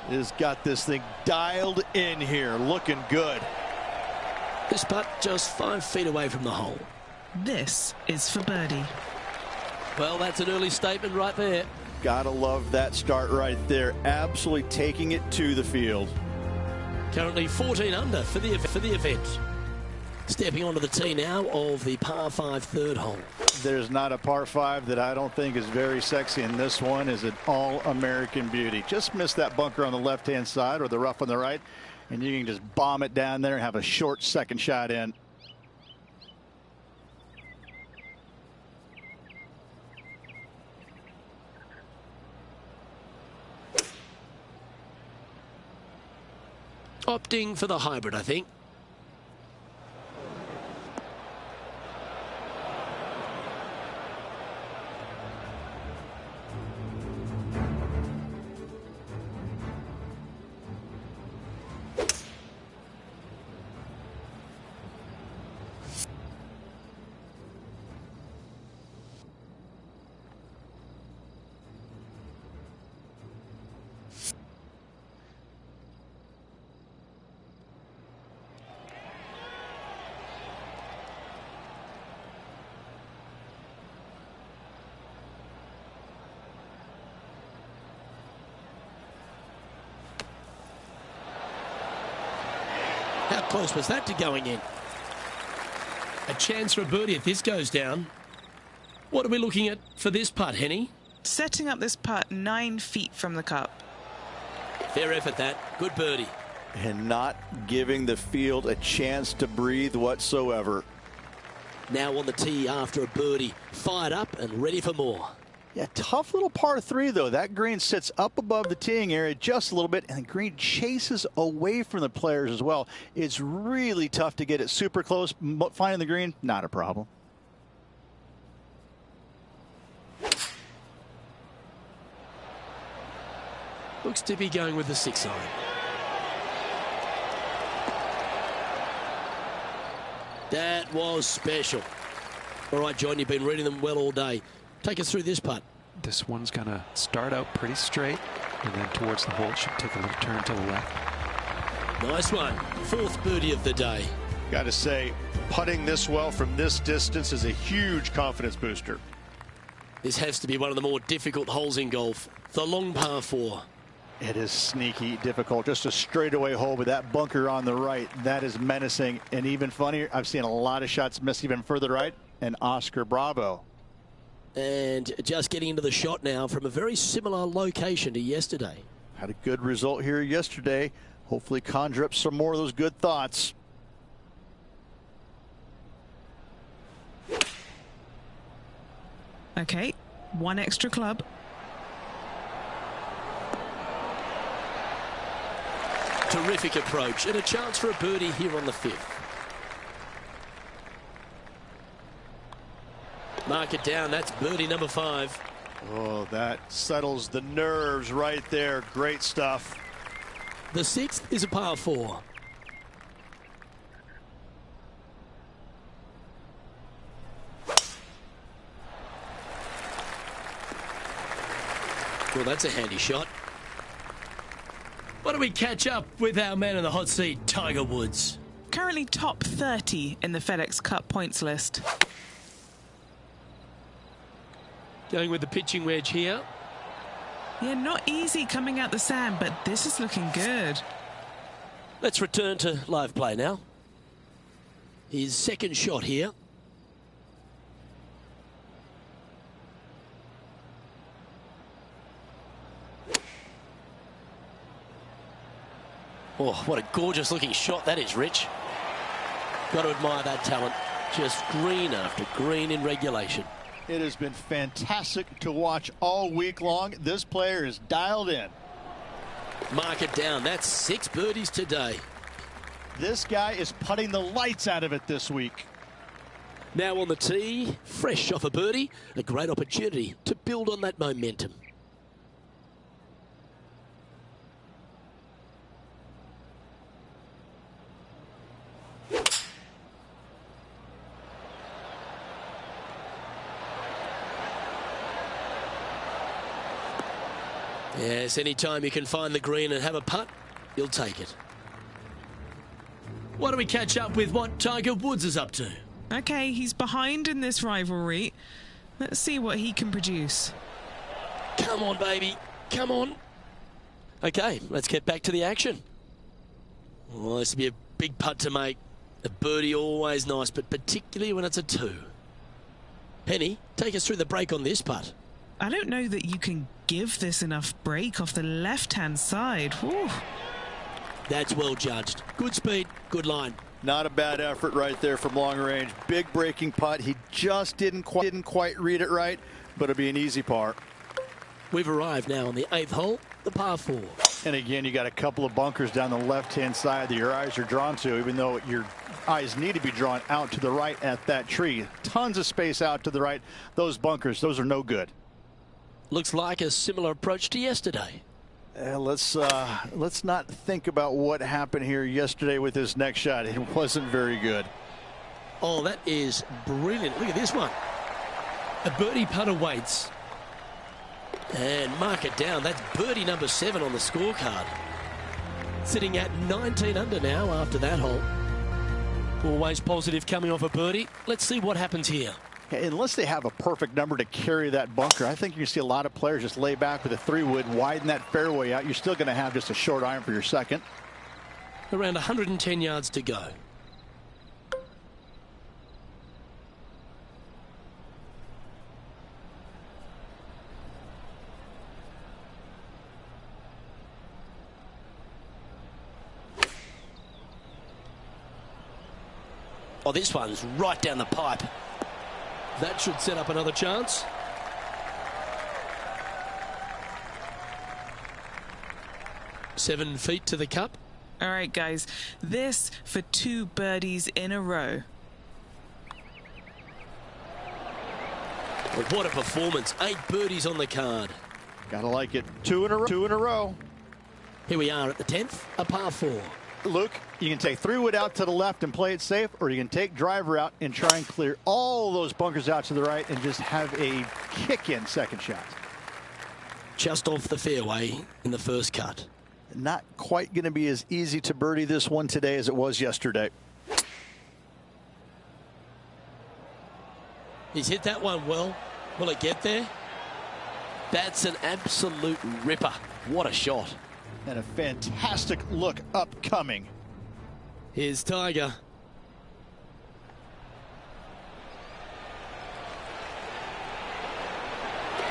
Has got this thing dialed in here, looking good. This putt just 5 feet away from the hole. This is for birdie. Well, that's an early statement right there. Gotta love that start right there. Absolutely taking it to the field. Currently 14 under for the event. Stepping onto the tee now of the par 5 third hole. There's not a par 5 that I don't think is very sexy, and this one is an all-American beauty. Just missed that bunker on the left-hand side or the rough on the right, and you can just bomb it down there and have a short second shot in. Opting for the hybrid, I think. How close was that to going in? A chance for a birdie if this goes down. What are we looking at for this putt, Henny? Setting up this putt 9 feet from the cup. Fair effort that. Good birdie. And not giving the field a chance to breathe whatsoever. Now on the tee after a birdie. Fired up and ready for more. Yeah, tough little par 3, though. That green sits up above the teeing area just a little bit, and the green chases away from the players as well. It's really tough to get it super close. Finding the green, not a problem. Looks to be going with the 6 iron. That was special. All right, John, you've been reading them well all day. Take us through this putt. This one's going to start out pretty straight, and then towards the hole it should take a little turn to the left. Nice one. 4th birdie of the day. Got to say, putting this well from this distance is a huge confidence booster. This has to be one of the more difficult holes in golf. The long par 4. It is sneaky difficult. Just a straightaway hole with that bunker on the right. That is menacing. And even funnier, I've seen a lot of shots miss even further right. And Oscar Bravo. And just getting into the shot now from a very similar location to yesterday. Had a good result here yesterday. Hopefully conjure up some more of those good thoughts. Okay, one extra club. Terrific approach and a chance for a birdie here on the 5th. Mark it down. That's birdie number 5. Oh, that settles the nerves right there. Great stuff. The 6th is a par 4. Well, that's a handy shot. Why don't we catch up with our man in the hot seat, Tiger Woods? Currently top 30 in the FedEx Cup points list. Going with the pitching wedge here. Yeah, not easy coming out the sand, but this is looking good. Let's return to live play now. His second shot here. Oh, what a gorgeous looking shot that is, Rich. Got to admire that talent. Just green after green in regulation. It has been fantastic to watch all week long. This player is dialed in. Mark it down. That's 6 birdies today. This guy is putting the lights out of it this week. Now on the tee, fresh off a birdie, a great opportunity to build on that momentum. Yes, anytime you can find the green and have a putt, you'll take it. Why don't we catch up with what Tiger Woods is up to? Okay, he's behind in this rivalry. Let's see what he can produce. Come on, baby. Come on. Okay, let's get back to the action. Well, this will be a big putt to make. A birdie always nice, but particularly when it's a 2. Penny, take us through the break on this putt. I don't know that you can give this enough break off the left-hand side. Whew. That's well judged. Good speed, good line. Not a bad effort right there from long range. Big breaking putt. He just didn't quite read it right, but it'll be an easy par. We've arrived now on the 8th hole, the par 4. And again, you got a couple of bunkers down the left-hand side that your eyes are drawn to, even though your eyes need to be drawn out to the right at that tree. Tons of space out to the right. Those bunkers, those are no good. Looks like a similar approach to yesterday. Let's not think about what happened here yesterday with this next shot. It wasn't very good. Oh, that is brilliant. Look at this one. A birdie putt awaits. And mark it down. That's birdie number 7 on the scorecard. Sitting at 19 under now after that hole. Always positive coming off a birdie. Let's see what happens here. Unless they have a perfect number to carry that bunker, I think you're going to see a lot of players just lay back with a 3-wood, widen that fairway out. You're still going to have just a short iron for your second. Around 110 yards to go. Oh, this one's right down the pipe. That should set up another chance. Seven feet to the cup. All right, guys. This for 2 birdies in a row. Well, what a performance. 8 birdies on the card. Gotta like it. 2 in a row. Here we are at the 10th, a par 4. Luke, you can take 3-wood out to the left and play it safe, or you can take driver out and try and clear all those bunkers out to the right and just have a kick-in second shot. Just off the fairway in the first cut. Not quite going to be as easy to birdie this one today as it was yesterday. He's hit that one well. Will it get there? That's an absolute ripper. What a shot. And a fantastic look upcoming. Here's Tiger.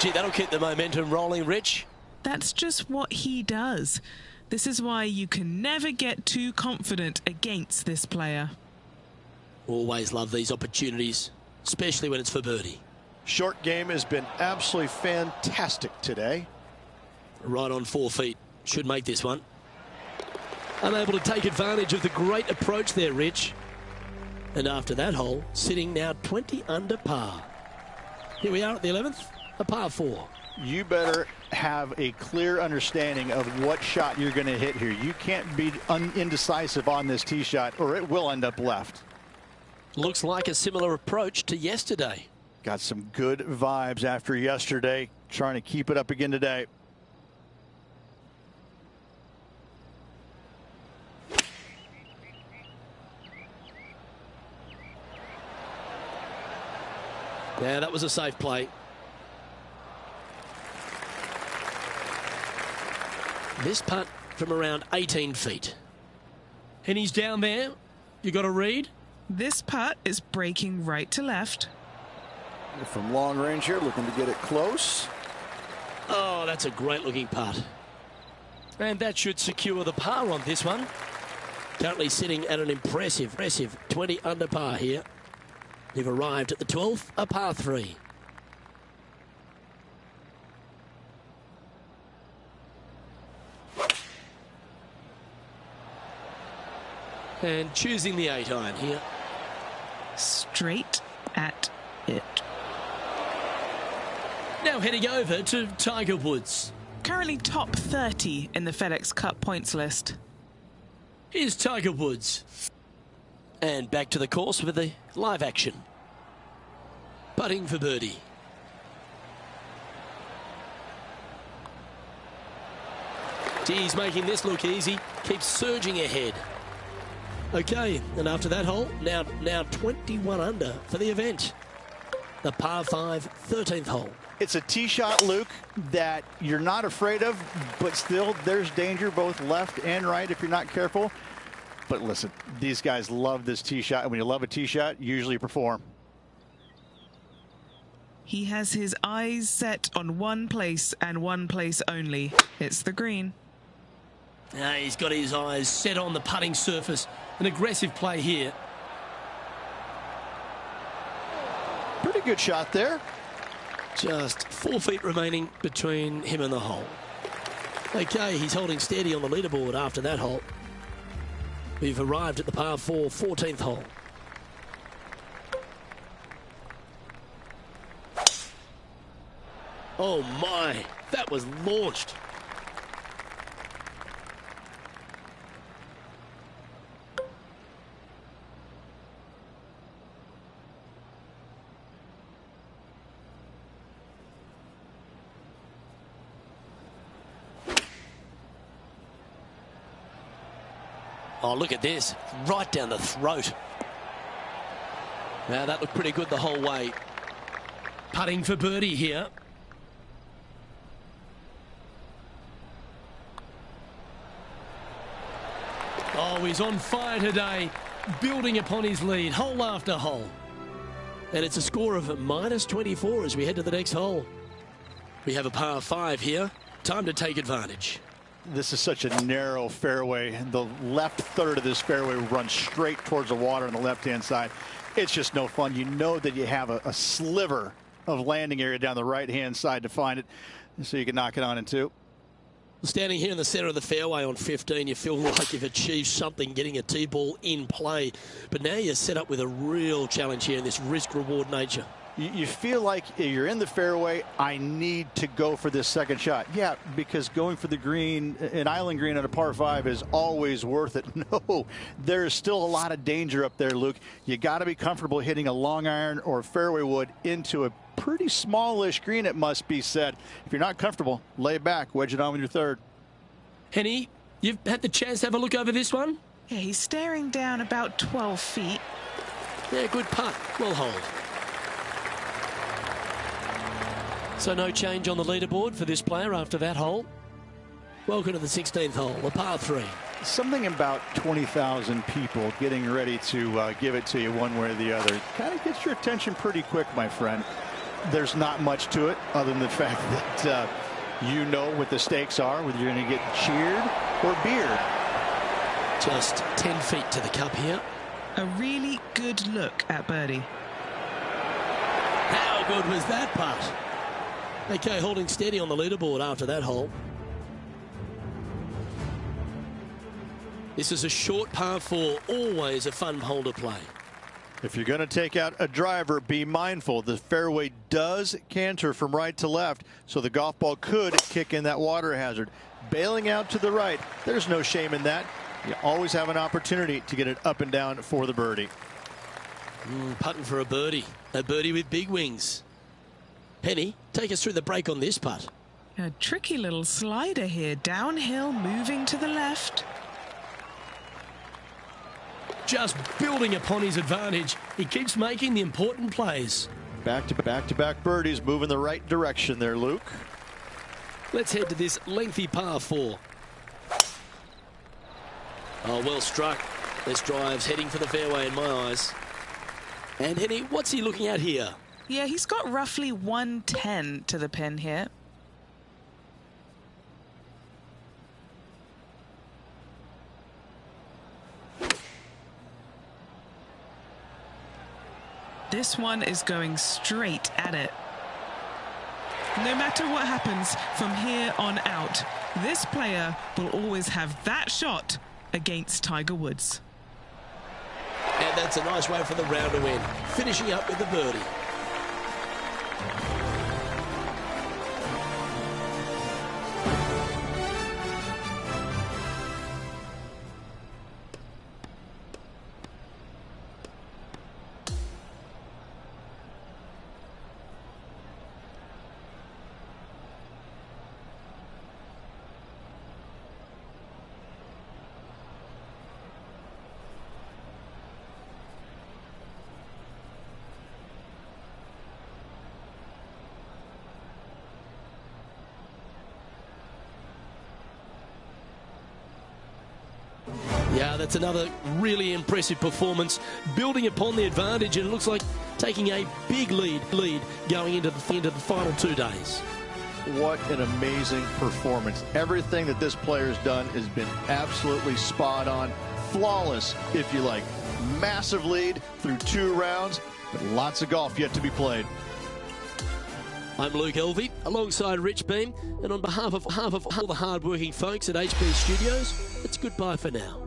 Gee, that'll keep the momentum rolling, Rich. That's just what he does. This is why you can never get too confident against this player. Always love these opportunities, especially when it's for birdie. Short game has been absolutely fantastic today. Right on 4 feet. Should make this one. Unable to take advantage of the great approach there, Rich. And after that hole, sitting now 20 under par. Here we are at the 11th, a par 4. You better have a clear understanding of what shot you're going to hit here. You can't be indecisive on this tee shot or it will end up left. Looks like a similar approach to yesterday. Got some good vibes after yesterday. Trying to keep it up again today. Yeah, that was a safe play. This putt from around 18 feet. And he's down there. You got to read. This putt is breaking right to left. From long range here, looking to get it close. Oh, that's a great looking putt. And that should secure the par on this one. Currently sitting at an impressive 20 under par here. They've arrived at the 12th, a par 3. And choosing the 8-iron here. Straight at it. Now heading over to Tiger Woods. Currently top 30 in the FedEx Cup points list. Here's Tiger Woods. And back to the course with the live action. Putting for birdie. He's making this look easy. Keeps surging ahead. Okay, and after that hole, now 21 under for the event. The par 5, 13th hole. It's a tee shot, Luke, that you're not afraid of, but still there's danger both left and right if you're not careful. But listen, these guys love this tee shot, and when you love a tee shot, you usually perform. He has his eyes set on one place and one place only. It's the green. He's got his eyes set on the putting surface. An aggressive play here. Pretty good shot there. Just 4 feet remaining between him and the hole. Okay, he's holding steady on the leaderboard after that hole. We've arrived at the par 4, 14th hole. Oh my, that was launched. Oh, look at this. Right down the throat. Now, that looked pretty good the whole way. Putting for birdie here. Oh, he's on fire today. Building upon his lead, hole after hole. And it's a score of -24 as we head to the next hole. We have a par 5 here. Time to take advantage. This is such a narrow fairway. The left third of this fairway runs straight towards the water on the left-hand side. It's just no fun. You know that you have a sliver of landing area down the right-hand side to find it, so you can knock it on in 2. Standing here in the center of the fairway on 15, you feel like you've achieved something, getting a tee ball in play. But now you're set up with a real challenge here in this risk-reward nature. You feel like you're in the fairway. I need to go for this second shot. Yeah, because going for the green, an island green on a par 5 is always worth it. No, there's still a lot of danger up there, Luke. You got to be comfortable hitting a long iron or fairway wood into a pretty smallish green, it must be said. If you're not comfortable, lay back, wedge it on with your third. Henny, you've had the chance to have a look over this one? Yeah, he's staring down about 12 feet. Yeah, good putt. Well hold. So no change on the leaderboard for this player after that hole. Welcome to the 16th hole, a par 3. Something about 20,000 people getting ready to give it to you one way or the other. Kind of gets your attention pretty quick, my friend. There's not much to it other than the fact that You know what the stakes are, whether you're going to get cheered or beered. Just 10 feet to the cup here. A really good look at birdie. How good was that putt? Okay, holding steady on the leaderboard after that hole. This is a short par 4, always a fun hole to play. If you're going to take out a driver, be mindful. The fairway does canter from right to left, so the golf ball could kick in that water hazard. Bailing out to the right, there's no shame in that. You always have an opportunity to get it up and down for the birdie. Putting for a birdie with big wings. Penny, take us through the break on this putt. A tricky little slider here, downhill, moving to the left. Just building upon his advantage. He keeps making the important plays. Back-to-back birdies, moving the right direction there, Luke. Let's head to this lengthy par 4. Oh, well struck. This drive's heading for the fairway in my eyes. And Henny, what's he looking at here? Yeah, he's got roughly 110 to the pin here. This one is going straight at it. No matter what happens from here on out, this player will always have that shot against Tiger Woods. And that's a nice way for the round to end, finishing up with the birdie. Yeah, that's another really impressive performance, building upon the advantage, and it looks like taking a big lead going into the final 2 days. What an amazing performance. Everything that this player's done has been absolutely spot on, flawless, if you like. Massive lead through 2 rounds, but lots of golf yet to be played. I'm Luke Elvey, alongside Rich Beam, and on behalf of all the hard-working folks at HB Studios, it's goodbye for now.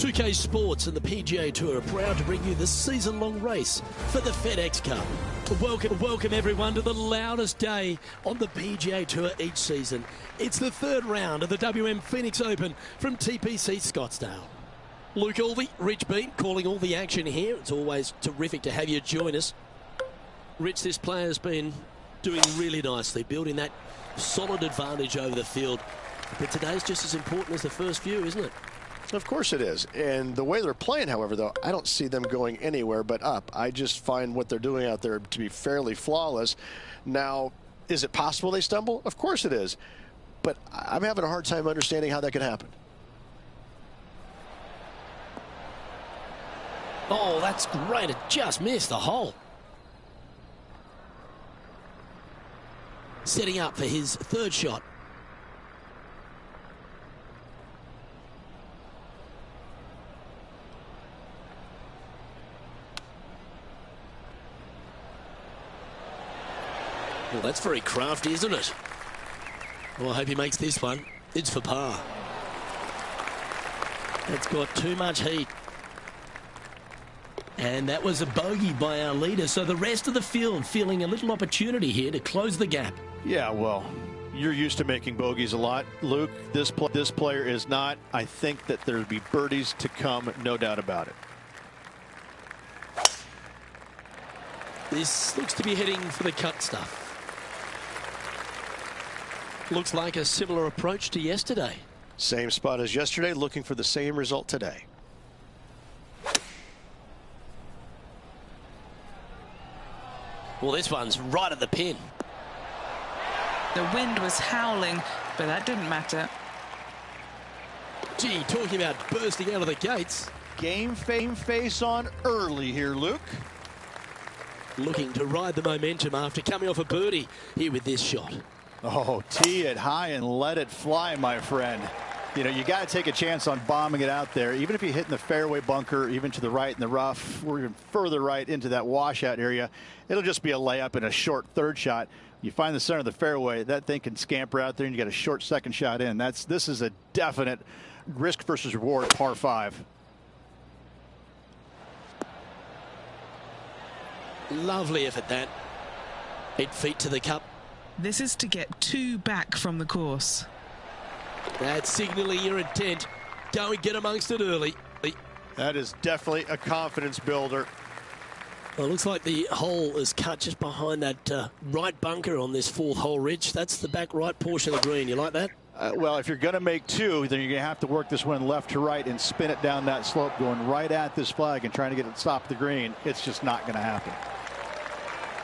UK Sports and the PGA Tour are proud to bring you the season-long race for the FedEx Cup. Welcome everyone to the loudest day on the PGA Tour each season. It's the 3rd round of the WM Phoenix Open from TPC Scottsdale. Luke Elvey, Rich Beam, calling all the action here. It's always terrific to have you join us. Rich, this player's been doing really nicely, building that solid advantage over the field. But today's just as important as the first few, isn't it? Of course it is. And the way they're playing, however, though, I don't see them going anywhere but up. I just find what they're doing out there to be fairly flawless. Now, is it possible they stumble? Of course it is. But I'm having a hard time understanding how that could happen. Oh, that's great. It just missed the hole. Setting up for his 3rd shot. Well, that's very crafty, isn't it? Well, I hope he makes this one. It's for par. It's got too much heat. And that was a bogey by our leader. So the rest of the field feeling a little opportunity here to close the gap. Yeah, well, you're used to making bogeys a lot, Luke. This player is not. I think that there'll be birdies to come, no doubt about it. This looks to be heading for the cut stuff. Looks like a similar approach to yesterday. Same spot as yesterday, looking for the same result today. Well, this one's right at the pin. The wind was howling, but that didn't matter. Gee, talking about bursting out of the gates. Game face on early here, Luke. Looking to ride the momentum after coming off a birdie here with this shot. Oh, tee it high and let it fly, my friend. You know, you got to take a chance on bombing it out there. Even if you hit in the fairway bunker, even to the right in the rough, or even further right into that washout area, it'll just be a layup and a short third shot. You find the center of the fairway, that thing can scamper out there, and you got a short second shot in. This is a definite risk versus reward par 5. Lovely effort that. 8 feet to the cup. This is to get 2 back from the course. That's signaling your intent. Go and get amongst it early. That is definitely a confidence builder. Well, it looks like the hole is cut just behind that right bunker on this 4th hole, Rich. That's the back right portion of the green. You like that? Well, if you're going to make 2, then you're going to have to work this one left to right and spin it down that slope, going right at this flag and trying to get it to stop the green. It's just not going to happen.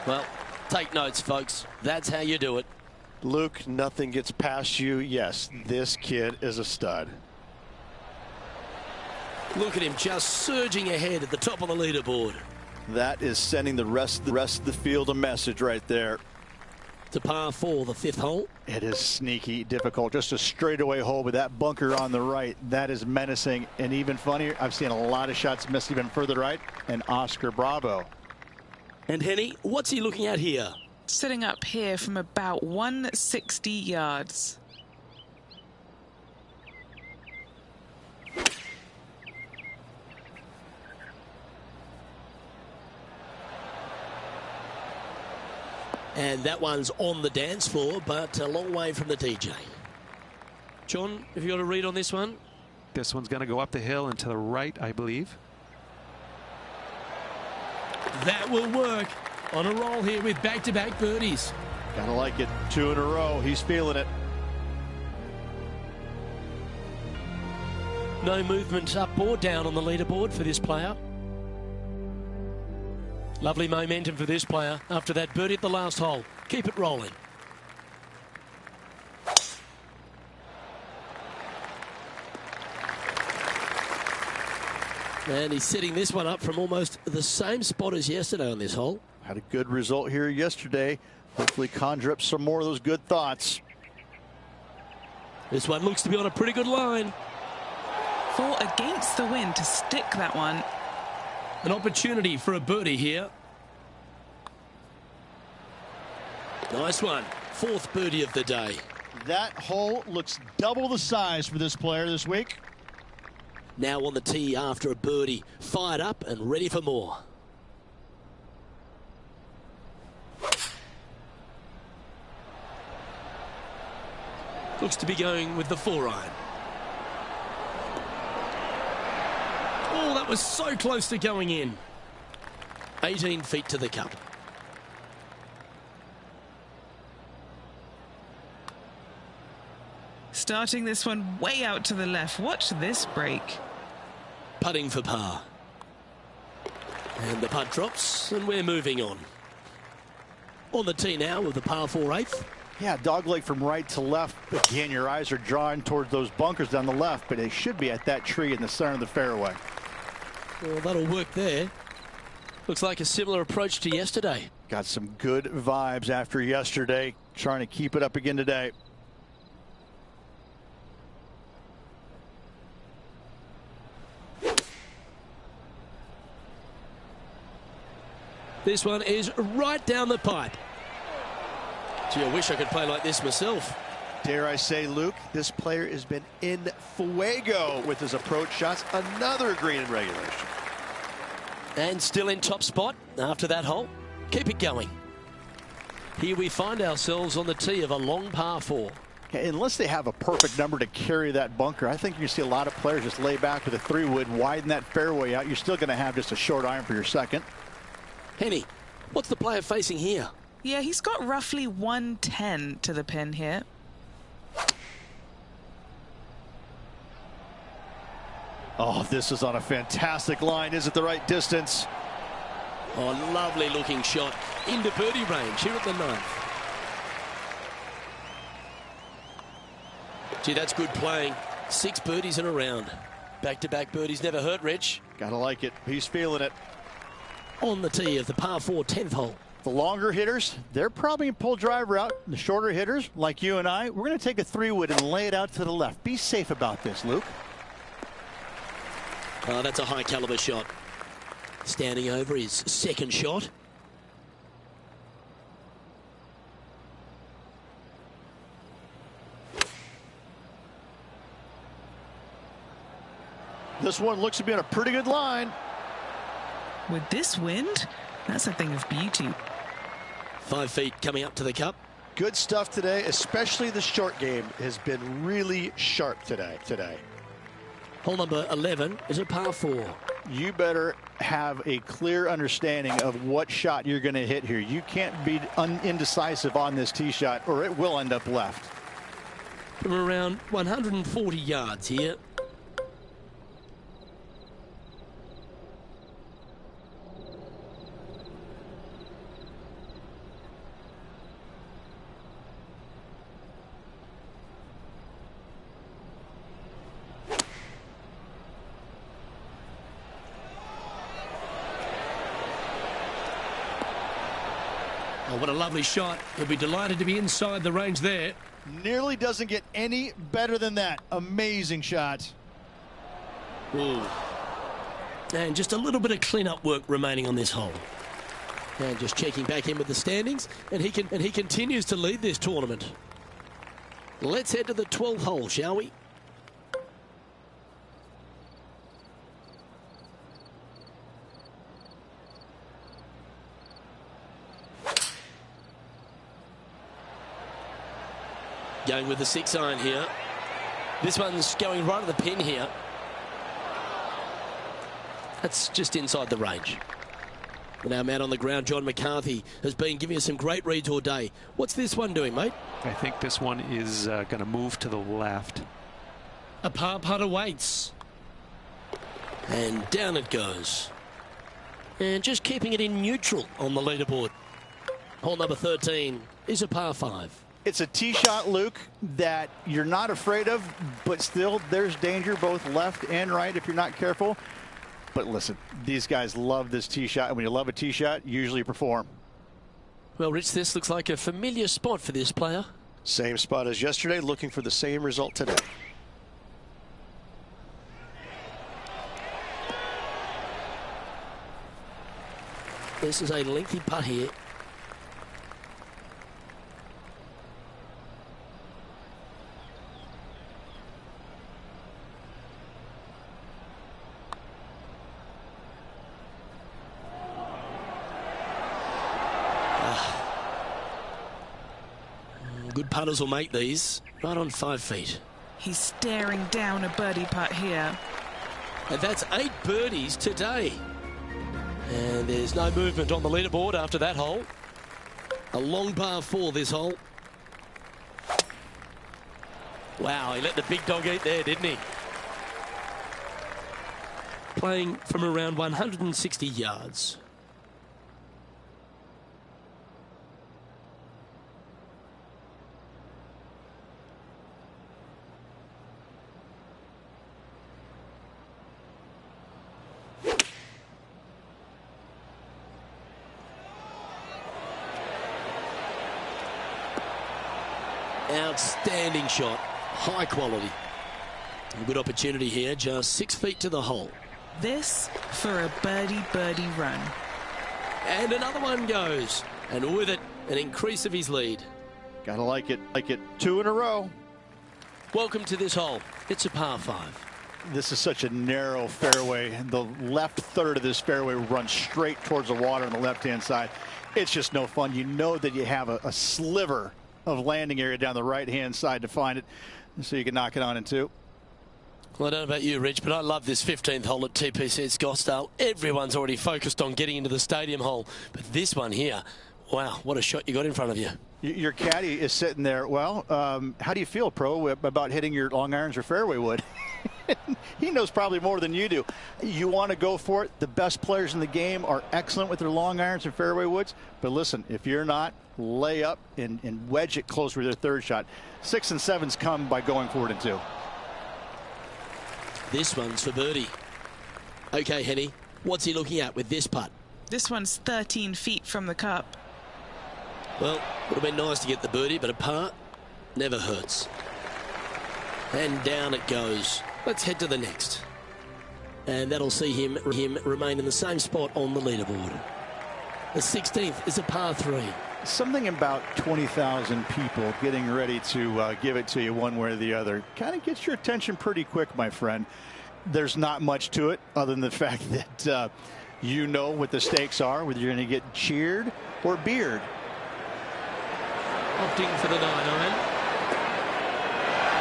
Well, take notes, folks. That's how you do it. Luke, nothing gets past you. Yes, this kid is a stud. Look at him just surging ahead at the top of the leaderboard. That is sending the rest of the field a message right there. To par 4, the 5th hole. It is sneaky difficult. Just a straightaway hole with that bunker on the right. That is menacing. And even funnier, I've seen a lot of shots miss even further right. And Oscar Bravo. And Henny, what's he looking at here? Sitting up here from about 160 yards. And that one's on the dance floor, but a long way from the DJ. John, have you got a read on this one? This one's going to go up the hill and to the right, I believe. That will work. On a roll here with back-to-back birdies. Gotta like it. 2 in a row. He's feeling it. No movement up or down on the leaderboard for this player. Lovely momentum for this player after that birdie at the last hole. Keep it rolling. And he's setting this one up from almost the same spot as yesterday on this hole. Had a good result here yesterday. Hopefully conjure up some more of those good thoughts. This one looks to be on a pretty good line. Fought against the wind to stick that one. An opportunity for a birdie here. Nice one. 4th birdie of the day. That hole looks double the size for this player this week. Now on the tee after a birdie. Fired up and ready for more. Looks to be going with the 4-iron. Oh, that was so close to going in. 18 feet to the cup. Starting this one way out to the left. Watch this break. Putting for par. And the putt drops, and we're moving on. On the tee now with the par 4 8th. Yeah, dogleg from right to left. Again, your eyes are drawn towards those bunkers down the left, but they should be at that tree in the center of the fairway. Well, that'll work there. Looks like a similar approach to yesterday. Got some good vibes after yesterday. Trying to keep it up again today. This one is right down the pipe. Gee, I wish I could play like this myself. Dare I say, Luke, this player has been in fuego with his approach shots. Another green in regulation. And still in top spot after that hole. Keep it going. Here we find ourselves on the tee of a long par 4. Unless they have a perfect number to carry that bunker, I think you're going to see a lot of players just lay back with a 3-wood, widen that fairway out. You're still going to have just a short iron for your second. Henny, what's the player facing here? Yeah, he's got roughly 110 to the pin here. Oh, this is on a fantastic line. Is it the right distance? Oh, lovely looking shot into birdie range here at the 9th. Gee, that's good playing. 6 birdies in a round. Back-to-back birdies never hurt, Rich. Gotta like it. He's feeling it. On the tee of the par 4 10th hole. The longer hitters, they're probably going to pull driver out. The shorter hitters, like you and I, we're going to take a 3-wood and lay it out to the left. Be safe about this, Luke. Oh, that's a high caliber shot. Standing over his second shot. This one looks to be on a pretty good line. With this wind, that's a thing of beauty. 5 feet coming up to the cup. Good stuff today, especially the short game has been really sharp today. Hole number 11 is a par 4. You better have a clear understanding of what shot you're going to hit here. You can't be indecisive on this tee shot or it will end up left. From around 140 yards here. Oh, what a lovely shot. He'll be delighted to be inside the range there. Nearly doesn't get any better than that. Amazing shot. Ooh. And just a little bit of clean-up work remaining on this hole. And just checking back in with the standings, and he continues to lead this tournament. Let's head to the 12th hole, shall we? Going with the 6-iron here. This one's going right at the pin here. That's just inside the range. And our man on the ground, John McCarthy, has been giving us some great reads all day. What's this one doing, mate? I think this one is going to move to the left. A par putt awaits. And down it goes. And just keeping it in neutral on the leaderboard. Hole number 13 is a par 5. It's a tee shot, Luke, that you're not afraid of, but still there's danger both left and right if you're not careful. But listen, these guys love this tee shot, and when you love a tee shot, you usually perform. Well, Rich, this looks like a familiar spot for this player. Same spot as yesterday, looking for the same result today. This is a lengthy putt here. Good putters will make these right on 5 feet. He's staring down a birdie putt here. And that's 8 birdies today. And there's no movement on the leaderboard after that hole. A long par 4 this hole. Wow, he let the big dog eat there, didn't he? Playing from around 160 yards. Outstanding shot, high quality. A good opportunity here, just 6 feet to the hole. This for a birdie run. And another one goes, and with it, an increase of his lead. Gotta like it. Like it 2 in a row. Welcome to this hole. It's a par 5. This is such a narrow fairway. The left third of this fairway runs straight towards the water on the left-hand side. It's just no fun. You know that you have a sliver of landing area down the right-hand side to find it, so you can knock it on in 2. Well, I don't know about you, Rich, but I love this 15th hole at TPC at Scottsdale. Everyone's already focused on getting into the stadium hole, but this one here, wow, what a shot you got in front of you. Your caddy is sitting there. Well, how do you feel, Pro, about hitting your long irons or fairway wood? He knows probably more than you do. You want to go for it. The best players in the game are excellent with their long irons and fairway woods. But listen, if you're not, lay up and wedge it closer to their third shot. 6 and 7s come by going for it in 2. This one's for birdie. Okay, Henny, what's he looking at with this putt? This one's 13 feet from the cup. Well, would have been nice to get the birdie, but a par never hurts. And down it goes. Let's head to the next. And that'll see him remain in the same spot on the leaderboard. The 16th is a par 3. Something about 20,000 people getting ready to give it to you one way or the other kind of gets your attention pretty quick, my friend. There's not much to it other than the fact that you know what the stakes are, whether you're going to get cheered or beered. Opting for the 9-iron.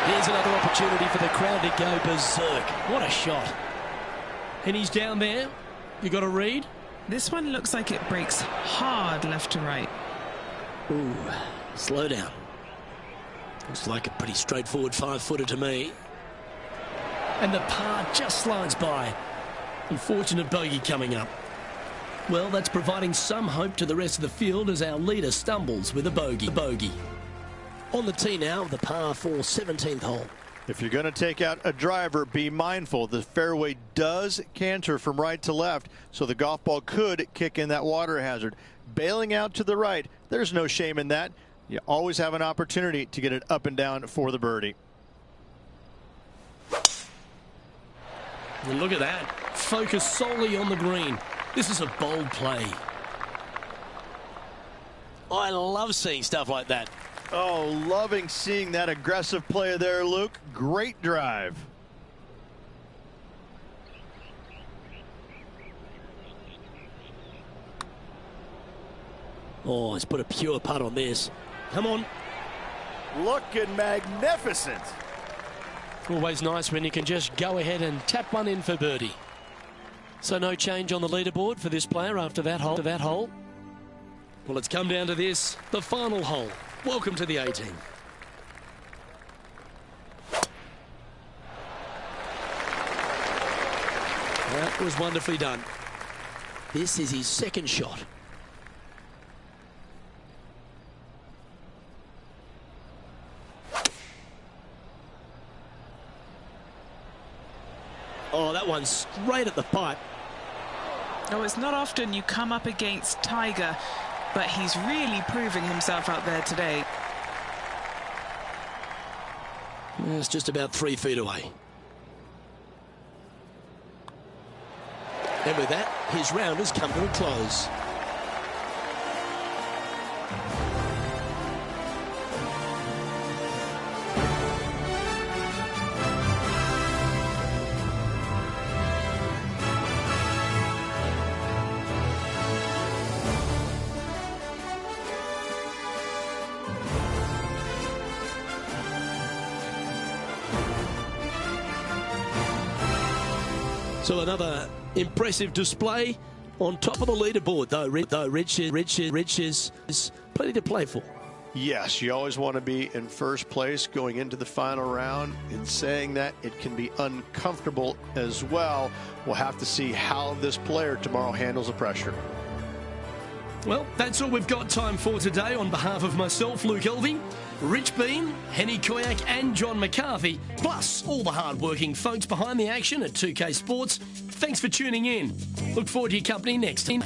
Here's another opportunity for the crowd to go berserk. What a shot. And he's down there. You got a read? This one looks like it breaks hard left to right. Ooh, slow down. Looks like a pretty straightforward 5-footer to me. And the par just slides by. Unfortunate bogey coming up. Well, that's providing some hope to the rest of the field as our leader stumbles with a bogey. On the tee now, the par 4 17th hole. If you're going to take out a driver, be mindful. The fairway does canter from right to left, so the golf ball could kick in that water hazard. Bailing out to the right, there's no shame in that. You always have an opportunity to get it up and down for the birdie. And look at that. Focus solely on the green. This is a bold play. I love seeing stuff like that. Oh, loving seeing that aggressive play there, Luke. Great drive. Oh, he's put a pure putt on this. Come on. Looking magnificent. Always nice when you can just go ahead and tap one in for birdie. So no change on the leaderboard for this player after that hole. Well, it's come down to this, the final hole. Welcome to the 18th. That was wonderfully done. This is his second shot. Oh, that one's straight at the pipe. Oh, it's not often you come up against Tiger, but he's really proving himself out there today. It's just about 3 feet away. And with that, his round has come to a close. So another impressive display on top of the leaderboard, though Rich is plenty to play for. Yes, you always want to be in first place going into the final round. In saying that, it can be uncomfortable as well. We'll have to see how this player tomorrow handles the pressure. Well, that's all we've got time for today. On behalf of myself, Luke Elvey, Rich Bean, Henny Koyak and John McCarthy, plus all the hard-working folks behind the action at 2K Sports, thanks for tuning in. Look forward to your company next time.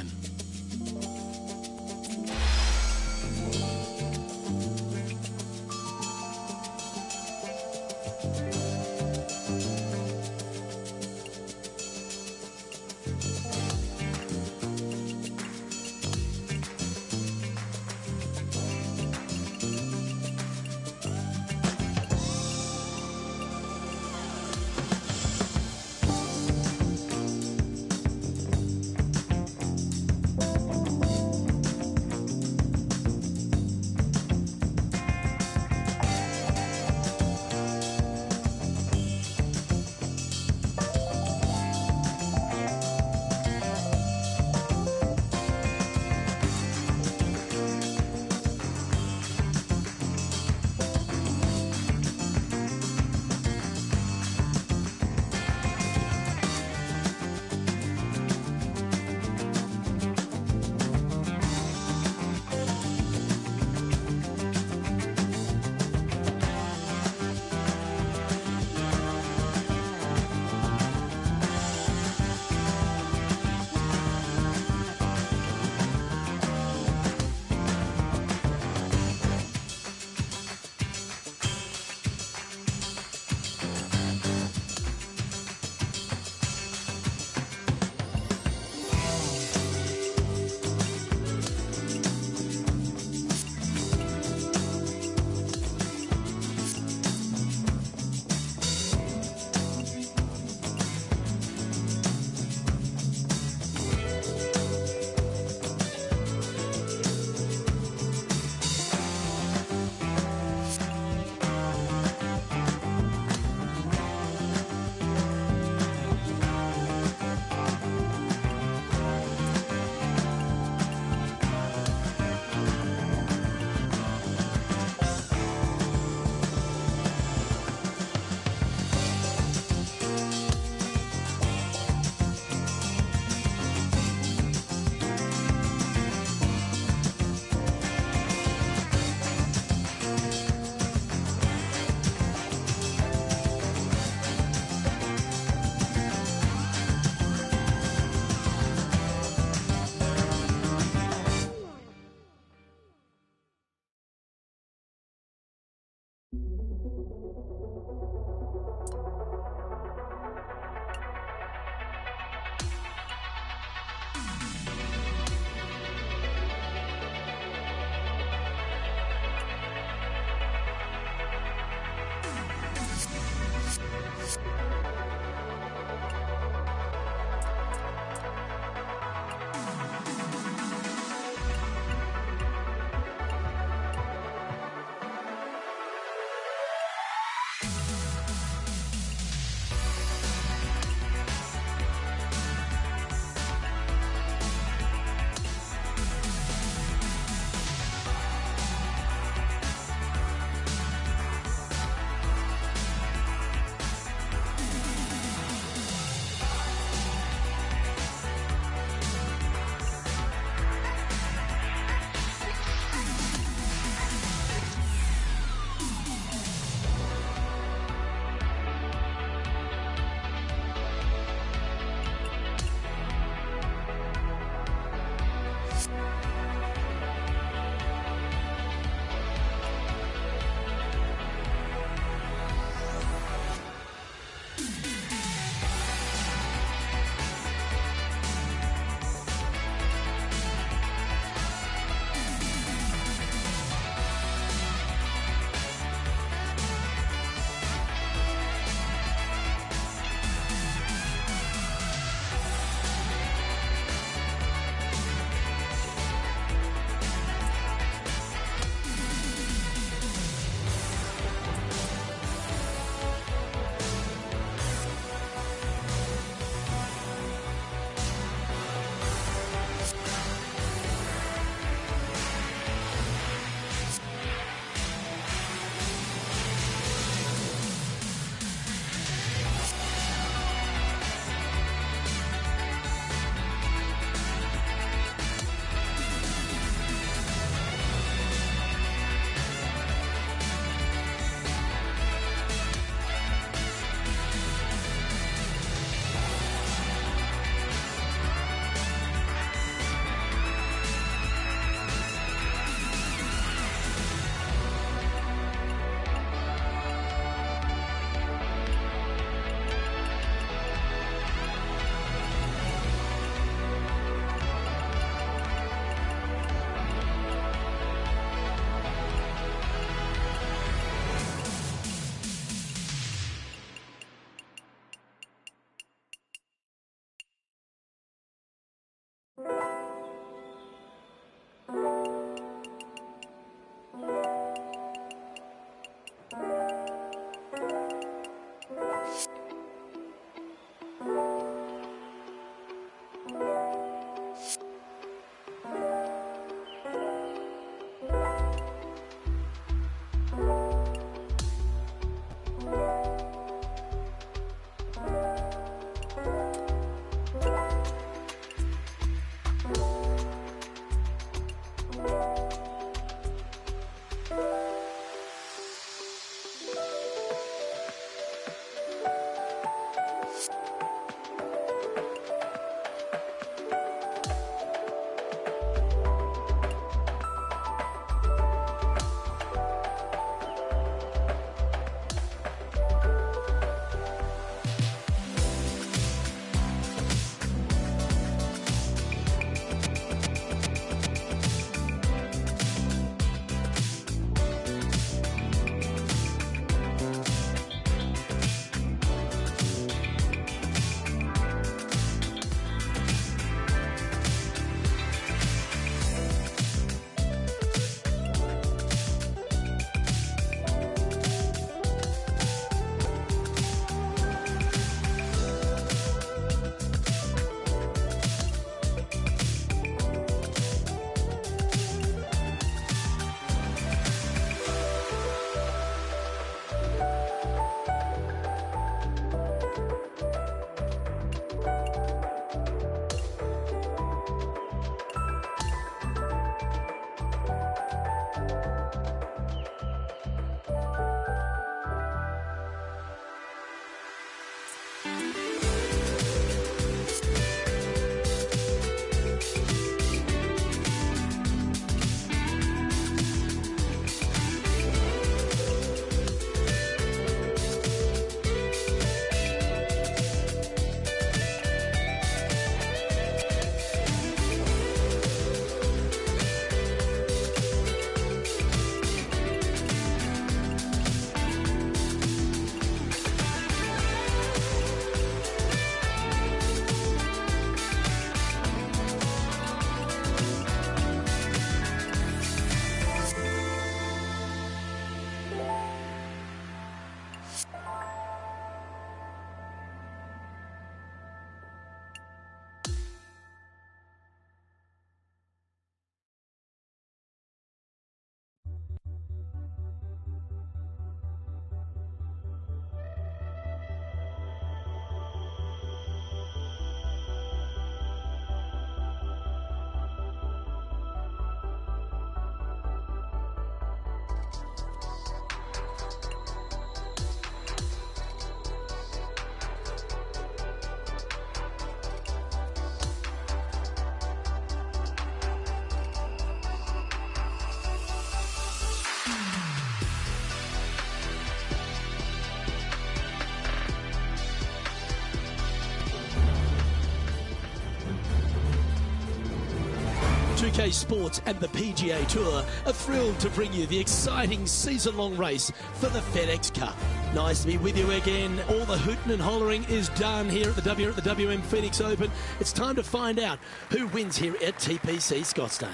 UK Sports and the PGA Tour are thrilled to bring you the exciting season-long race for the FedEx Cup. Nice to be with you again. All the hooting and hollering is done here at the WM Phoenix Open. It's time to find out who wins here at TPC Scottsdale.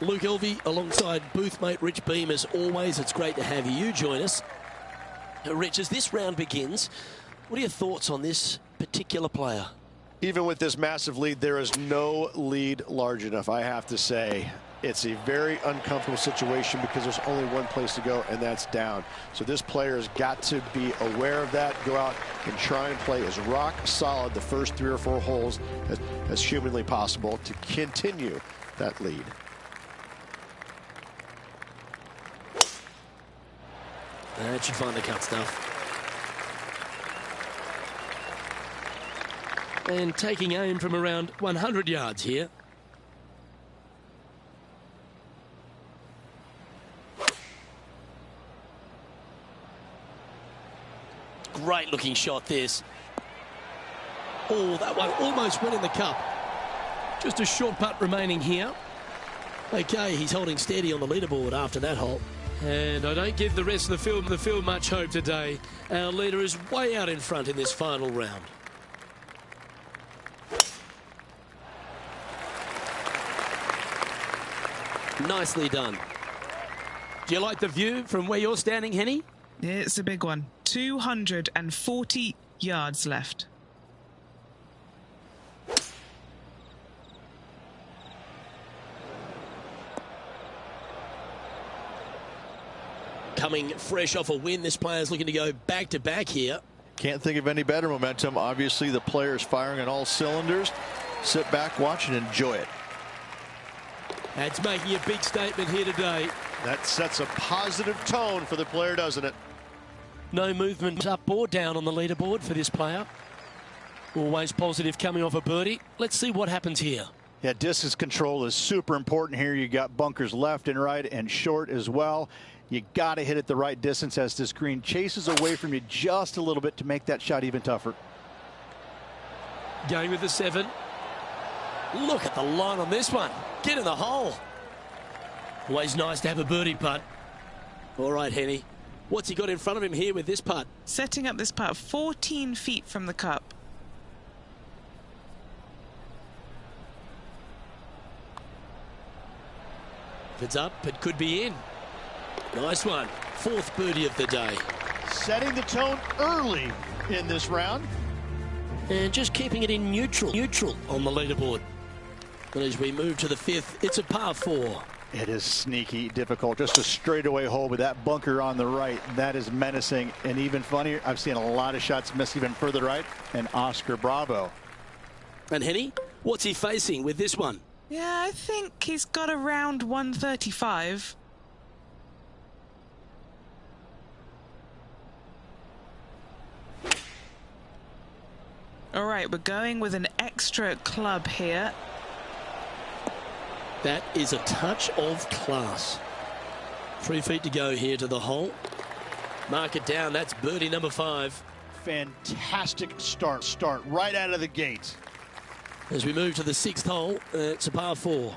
Luke Elvey alongside boothmate Rich Beam as always. It's great to have you join us. Rich, as this round begins, what are your thoughts on this particular player? Even with this massive lead, there is no lead large enough, I have to say. It's a very uncomfortable situation because there's only one place to go, and that's down. So this player has got to be aware of that, go out and try and play as rock solid the first 3 or 4 holes as humanly possible to continue that lead. That should find the cut stuff. And taking aim from around 100 yards here. Great looking shot this. Oh, that one almost went in the cup. Just a short putt remaining here. Okay, he's holding steady on the leaderboard after that hole. And I don't give the rest of the field much hope today. Our leader is way out in front in this final round. Nicely done. Do you like the view from where you're standing, Henny? It's a big one. 240 yards left. Coming fresh off a win, this player's looking to go back-to-back here. Can't think of any better momentum. Obviously, the player's firing on all cylinders. Sit back, watch, and enjoy it. That's making a big statement here today. That sets a positive tone for the player, doesn't it? No movement up or down on the leaderboard for this player. Always positive coming off a birdie. Let's see what happens here. Yeah, distance control is super important here. You got bunkers left and right and short as well. You got to hit it the right distance as this green chases away from you just a little bit to make that shot even tougher. Going with the 7. Look at the line on this one. Get in the hole. Always nice to have a birdie putt. All right, Henny. What's he got in front of him here with this putt? Setting up this putt 14 feet from the cup. If it's up, it could be in. Nice one. 4th birdie of the day. Setting the tone early in this round. And just keeping it in neutral on the leaderboard. And as we move to the 5th, it's a par 4. It is sneaky difficult. Just a straightaway hole with that bunker on the right. That is menacing. And even funnier, I've seen a lot of shots miss even further right. And Oscar Bravo. And Henny, what's he facing with this one? Yeah, I think he's got around 135. All right, we're going with an extra club here. That is a touch of class. 3 feet to go here to the hole. Mark it down. That's birdie number 5. Fantastic start right out of the gate. As we move to the 6th hole, it's a par 4.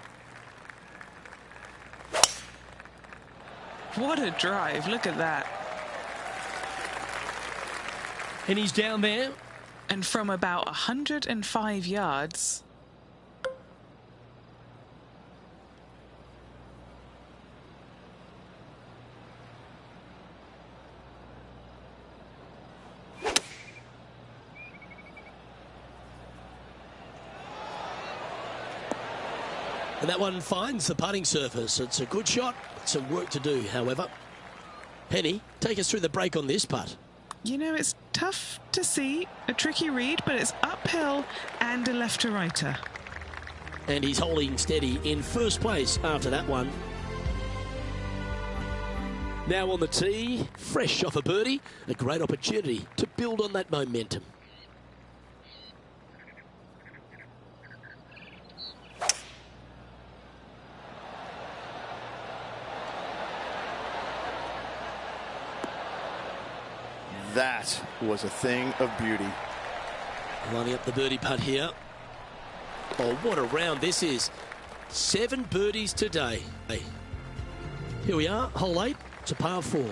What a drive. Look at that. And he's down there. And from about 105 yards. And that one finds the putting surface. It's a good shot. Some work to do, however. Penny, take us through the break on this putt. You know, it's tough to see. A tricky read, but it's uphill and a left-to-righter. And he's holding steady in first place after that one. Now on the tee, fresh off a birdie, a great opportunity to build on that momentum. That was a thing of beauty. Lining up the birdie putt here. Oh, what a round this is. 7 birdies today. Here we are, hole 8. It's a par 4.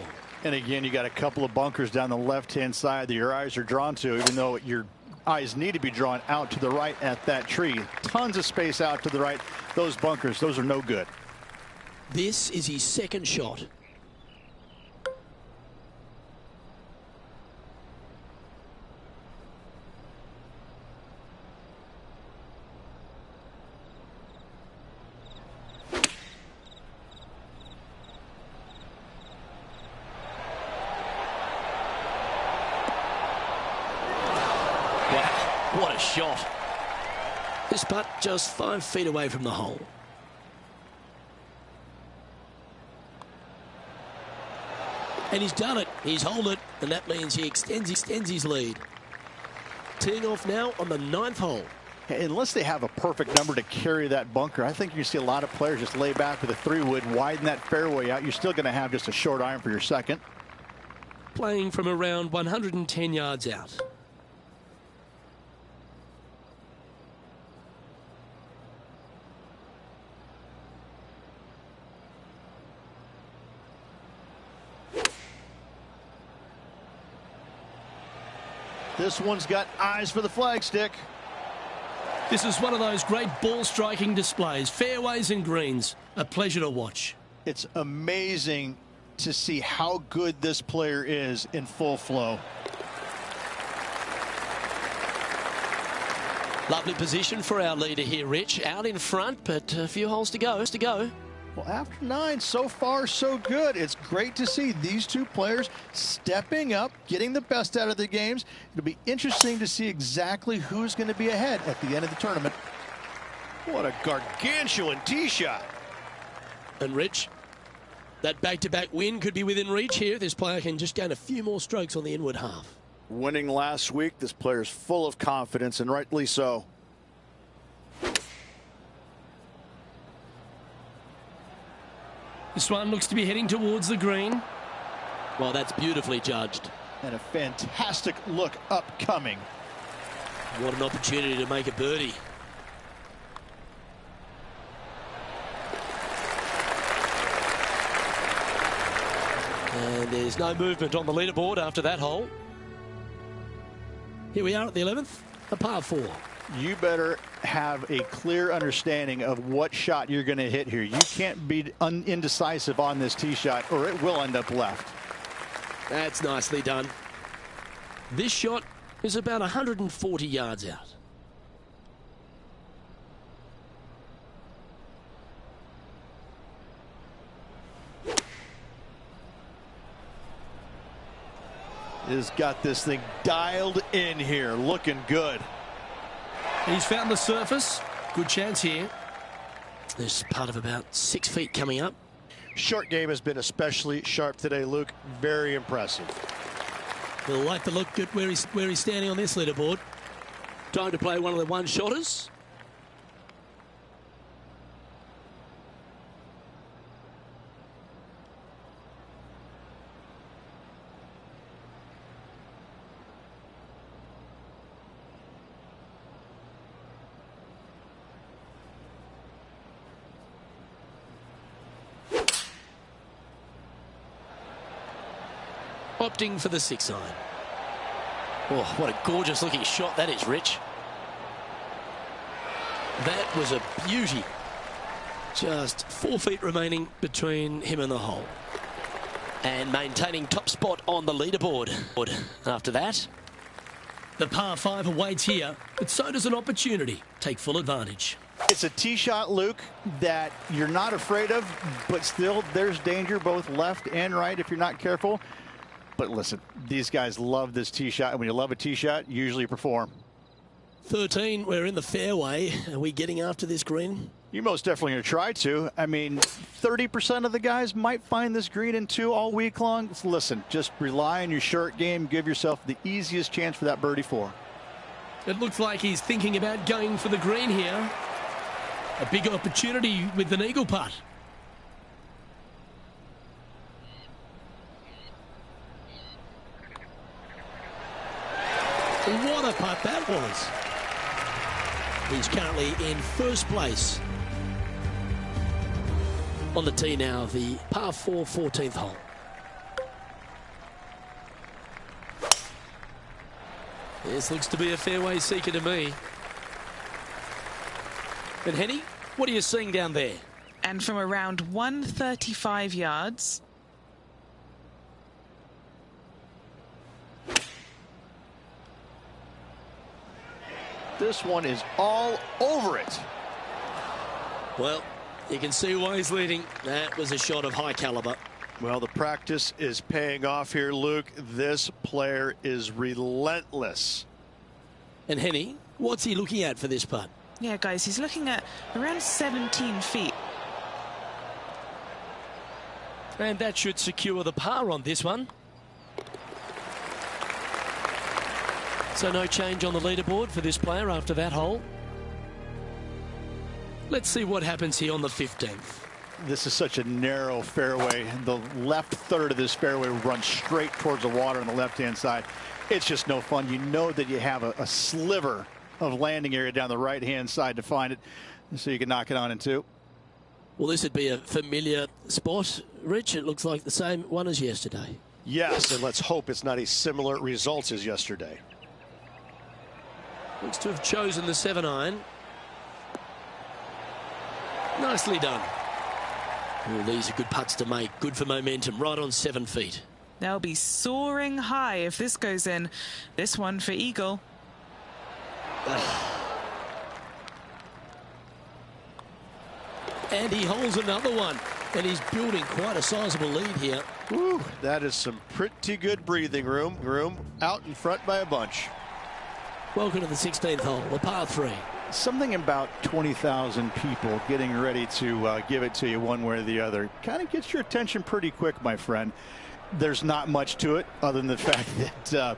And again, you got a couple of bunkers down the left-hand side that your eyes are drawn to, even though your eyes need to be drawn out to the right at that tree. Tons of space out to the right. Those bunkers, those are no good. This is his second shot. Wow, what a shot. This putt just 5 feet away from the hole. And he's done it. He's holed it, and that means he extends his lead. Teeing off now on the 9th hole. Unless they have a perfect number to carry that bunker, I think you see a lot of players just lay back with a 3-wood, widen that fairway out. You're still going to have just a short iron for your second. Playing from around 110 yards out. This one's got eyes for the flagstick. This is one of those great ball striking displays. Fairways and greens. A pleasure to watch. It's amazing to see how good this player is in full flow. Lovely position for our leader here, Rich. Out in front, but a few holes to go. Well, after 9, so far so good. It's great to see these two players stepping up, getting the best out of the games. It'll be interesting to see exactly who's going to be ahead at the end of the tournament. What a gargantuan tee shot. And Rich, that back-to-back win could be within reach here. This player can just gain a few more strokes on the inward half. Winning last week, this player's full of confidence, and rightly so. This one looks to be heading towards the green. Well, that's beautifully judged. And a fantastic look upcoming. What an opportunity to make a birdie. And there's no movement on the leaderboard after that hole. Here we are at the 11th, a par 4. You better have a clear understanding of what shot you're going to hit here. You can't be indecisive on this tee shot, or it will end up left. That's nicely done. This shot is about 140 yards out. Has got this thing dialed in here, looking good. He's found the surface. Good chance here. There's part of about 6 feet coming up. Short game has been especially sharp today, Luke. Very impressive. We'll like to look at where he's standing on this leaderboard. Time to play one of the one-shotters. Opting for the 6-iron. Oh, what a gorgeous looking shot that is, Rich. That was a beauty. Just 4 feet remaining between him and the hole. And maintaining top spot on the leaderboard. After that, the par 5 awaits here, but so does an opportunity. Take full advantage. It's a tee shot, Luke, that you're not afraid of, but still there's danger both left and right if you're not careful. But listen, these guys love this tee shot, and when you love a tee shot, you usually perform. 13, we're in the fairway. Are we getting after this green? You're most definitely going to try to. I mean, 30% of the guys might find this green in 2 all week long. So listen, just rely on your short game. Give yourself the easiest chance for that birdie 4. It looks like he's thinking about going for the green here. A big opportunity with an eagle putt. What a putt that was. He's currently in first place On the tee now, the par 4 14th hole. This looks to be a fairway seeker to me. And Henny, what are you seeing down there? And from around 135 yards. This one is all over it. Well, you can see why he's leading. That was a shot of high caliber. Well, the practice is paying off here, Luke. This player is relentless. And Henny, what's he looking at for this putt? Yeah, guys, he's looking at around 17 feet. And that should secure the par on this one. So no change on the leaderboard for this player after that hole. Let's see what happens here on the 15th. This is such a narrow fairway. The left third of this fairway runs straight towards the water on the left-hand side. It's just no fun. You know that you have a sliver of landing area down the right-hand side to find it, so you can knock it on in two. Well, this would be a familiar spot, Rich. It looks like the same one as yesterday. Yes, and let's hope it's not a similar results as yesterday. Looks to have chosen the 7-iron. Nicely done. Oh, these are good putts to make. Good for momentum. Right on 7 feet. They'll be soaring high if this goes in. This one for eagle. And he holds another one. And he's building quite a sizable lead here. Woo, that is some pretty good breathing room out in front by a bunch. Welcome to the 16th hole, the par 3. Something about 20,000 people getting ready to give it to you one way or the other kind of gets your attention pretty quick, my friend. There's not much to it other than the fact that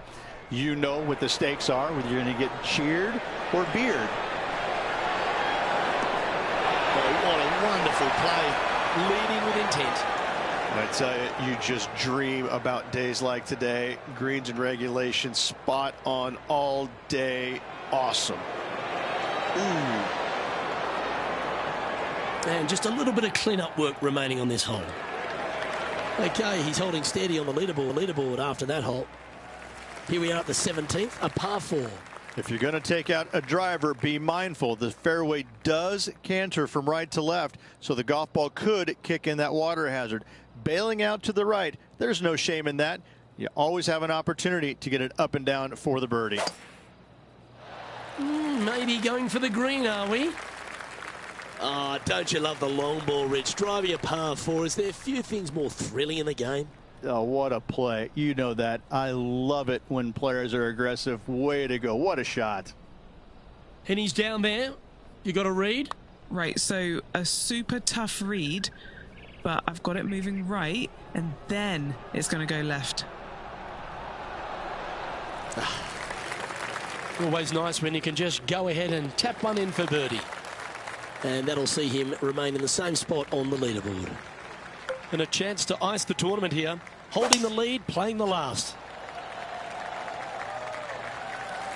you know what the stakes are, whether you're going to get cheered or beered. Oh, what a wonderful play, leading with intent. I tell you, you just dream about days like today. Greens and regulation, spot on all day. Awesome. Ooh. And just a little bit of clean-up work remaining on this hole. Okay, he's holding steady on the leaderboard after that hole. Here we are at the 17th, a par 4. If you're going to take out a driver, be mindful. The fairway does canter from right to left, so the golf ball could kick in that water hazard. Bailing out to the right, there's no shame in that. You always have an opportunity to get it up and down for the birdie. Maybe going for the green, are we? Oh, don't you love the long ball, Rich? Driving a par 4. Is there a few things more thrilling in the game? Oh, what a play. You know that. I love it when players are aggressive. Way to go. What a shot. And he's down there. You got a read? Right, so a super tough read, but I've got it moving right, and then it's going to go left. Always nice when you can just go ahead and tap one in for birdie. And that'll see him remain in the same spot on the leaderboard. And a chance to ice the tournament here. Holding the lead, playing the last.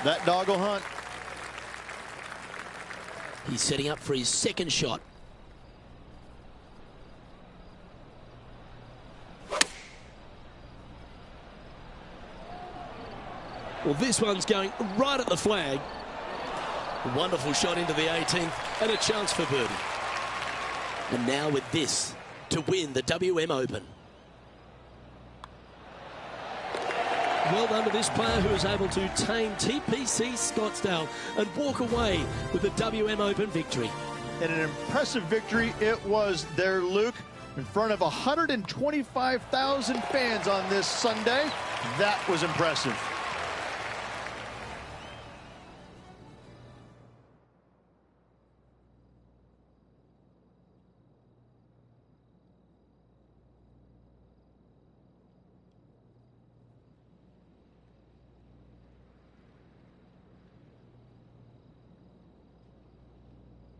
That dog will hunt. He's setting up for his second shot. Well, this one's going right at the flag. A wonderful shot into the 18th and a chance for birdie. And now with this to win the WM Open. Well done to this player who was able to tame TPC Scottsdale and walk away with the WM Open victory. And an impressive victory it was there, Luke, in front of 125,000 fans on this Sunday. That was impressive.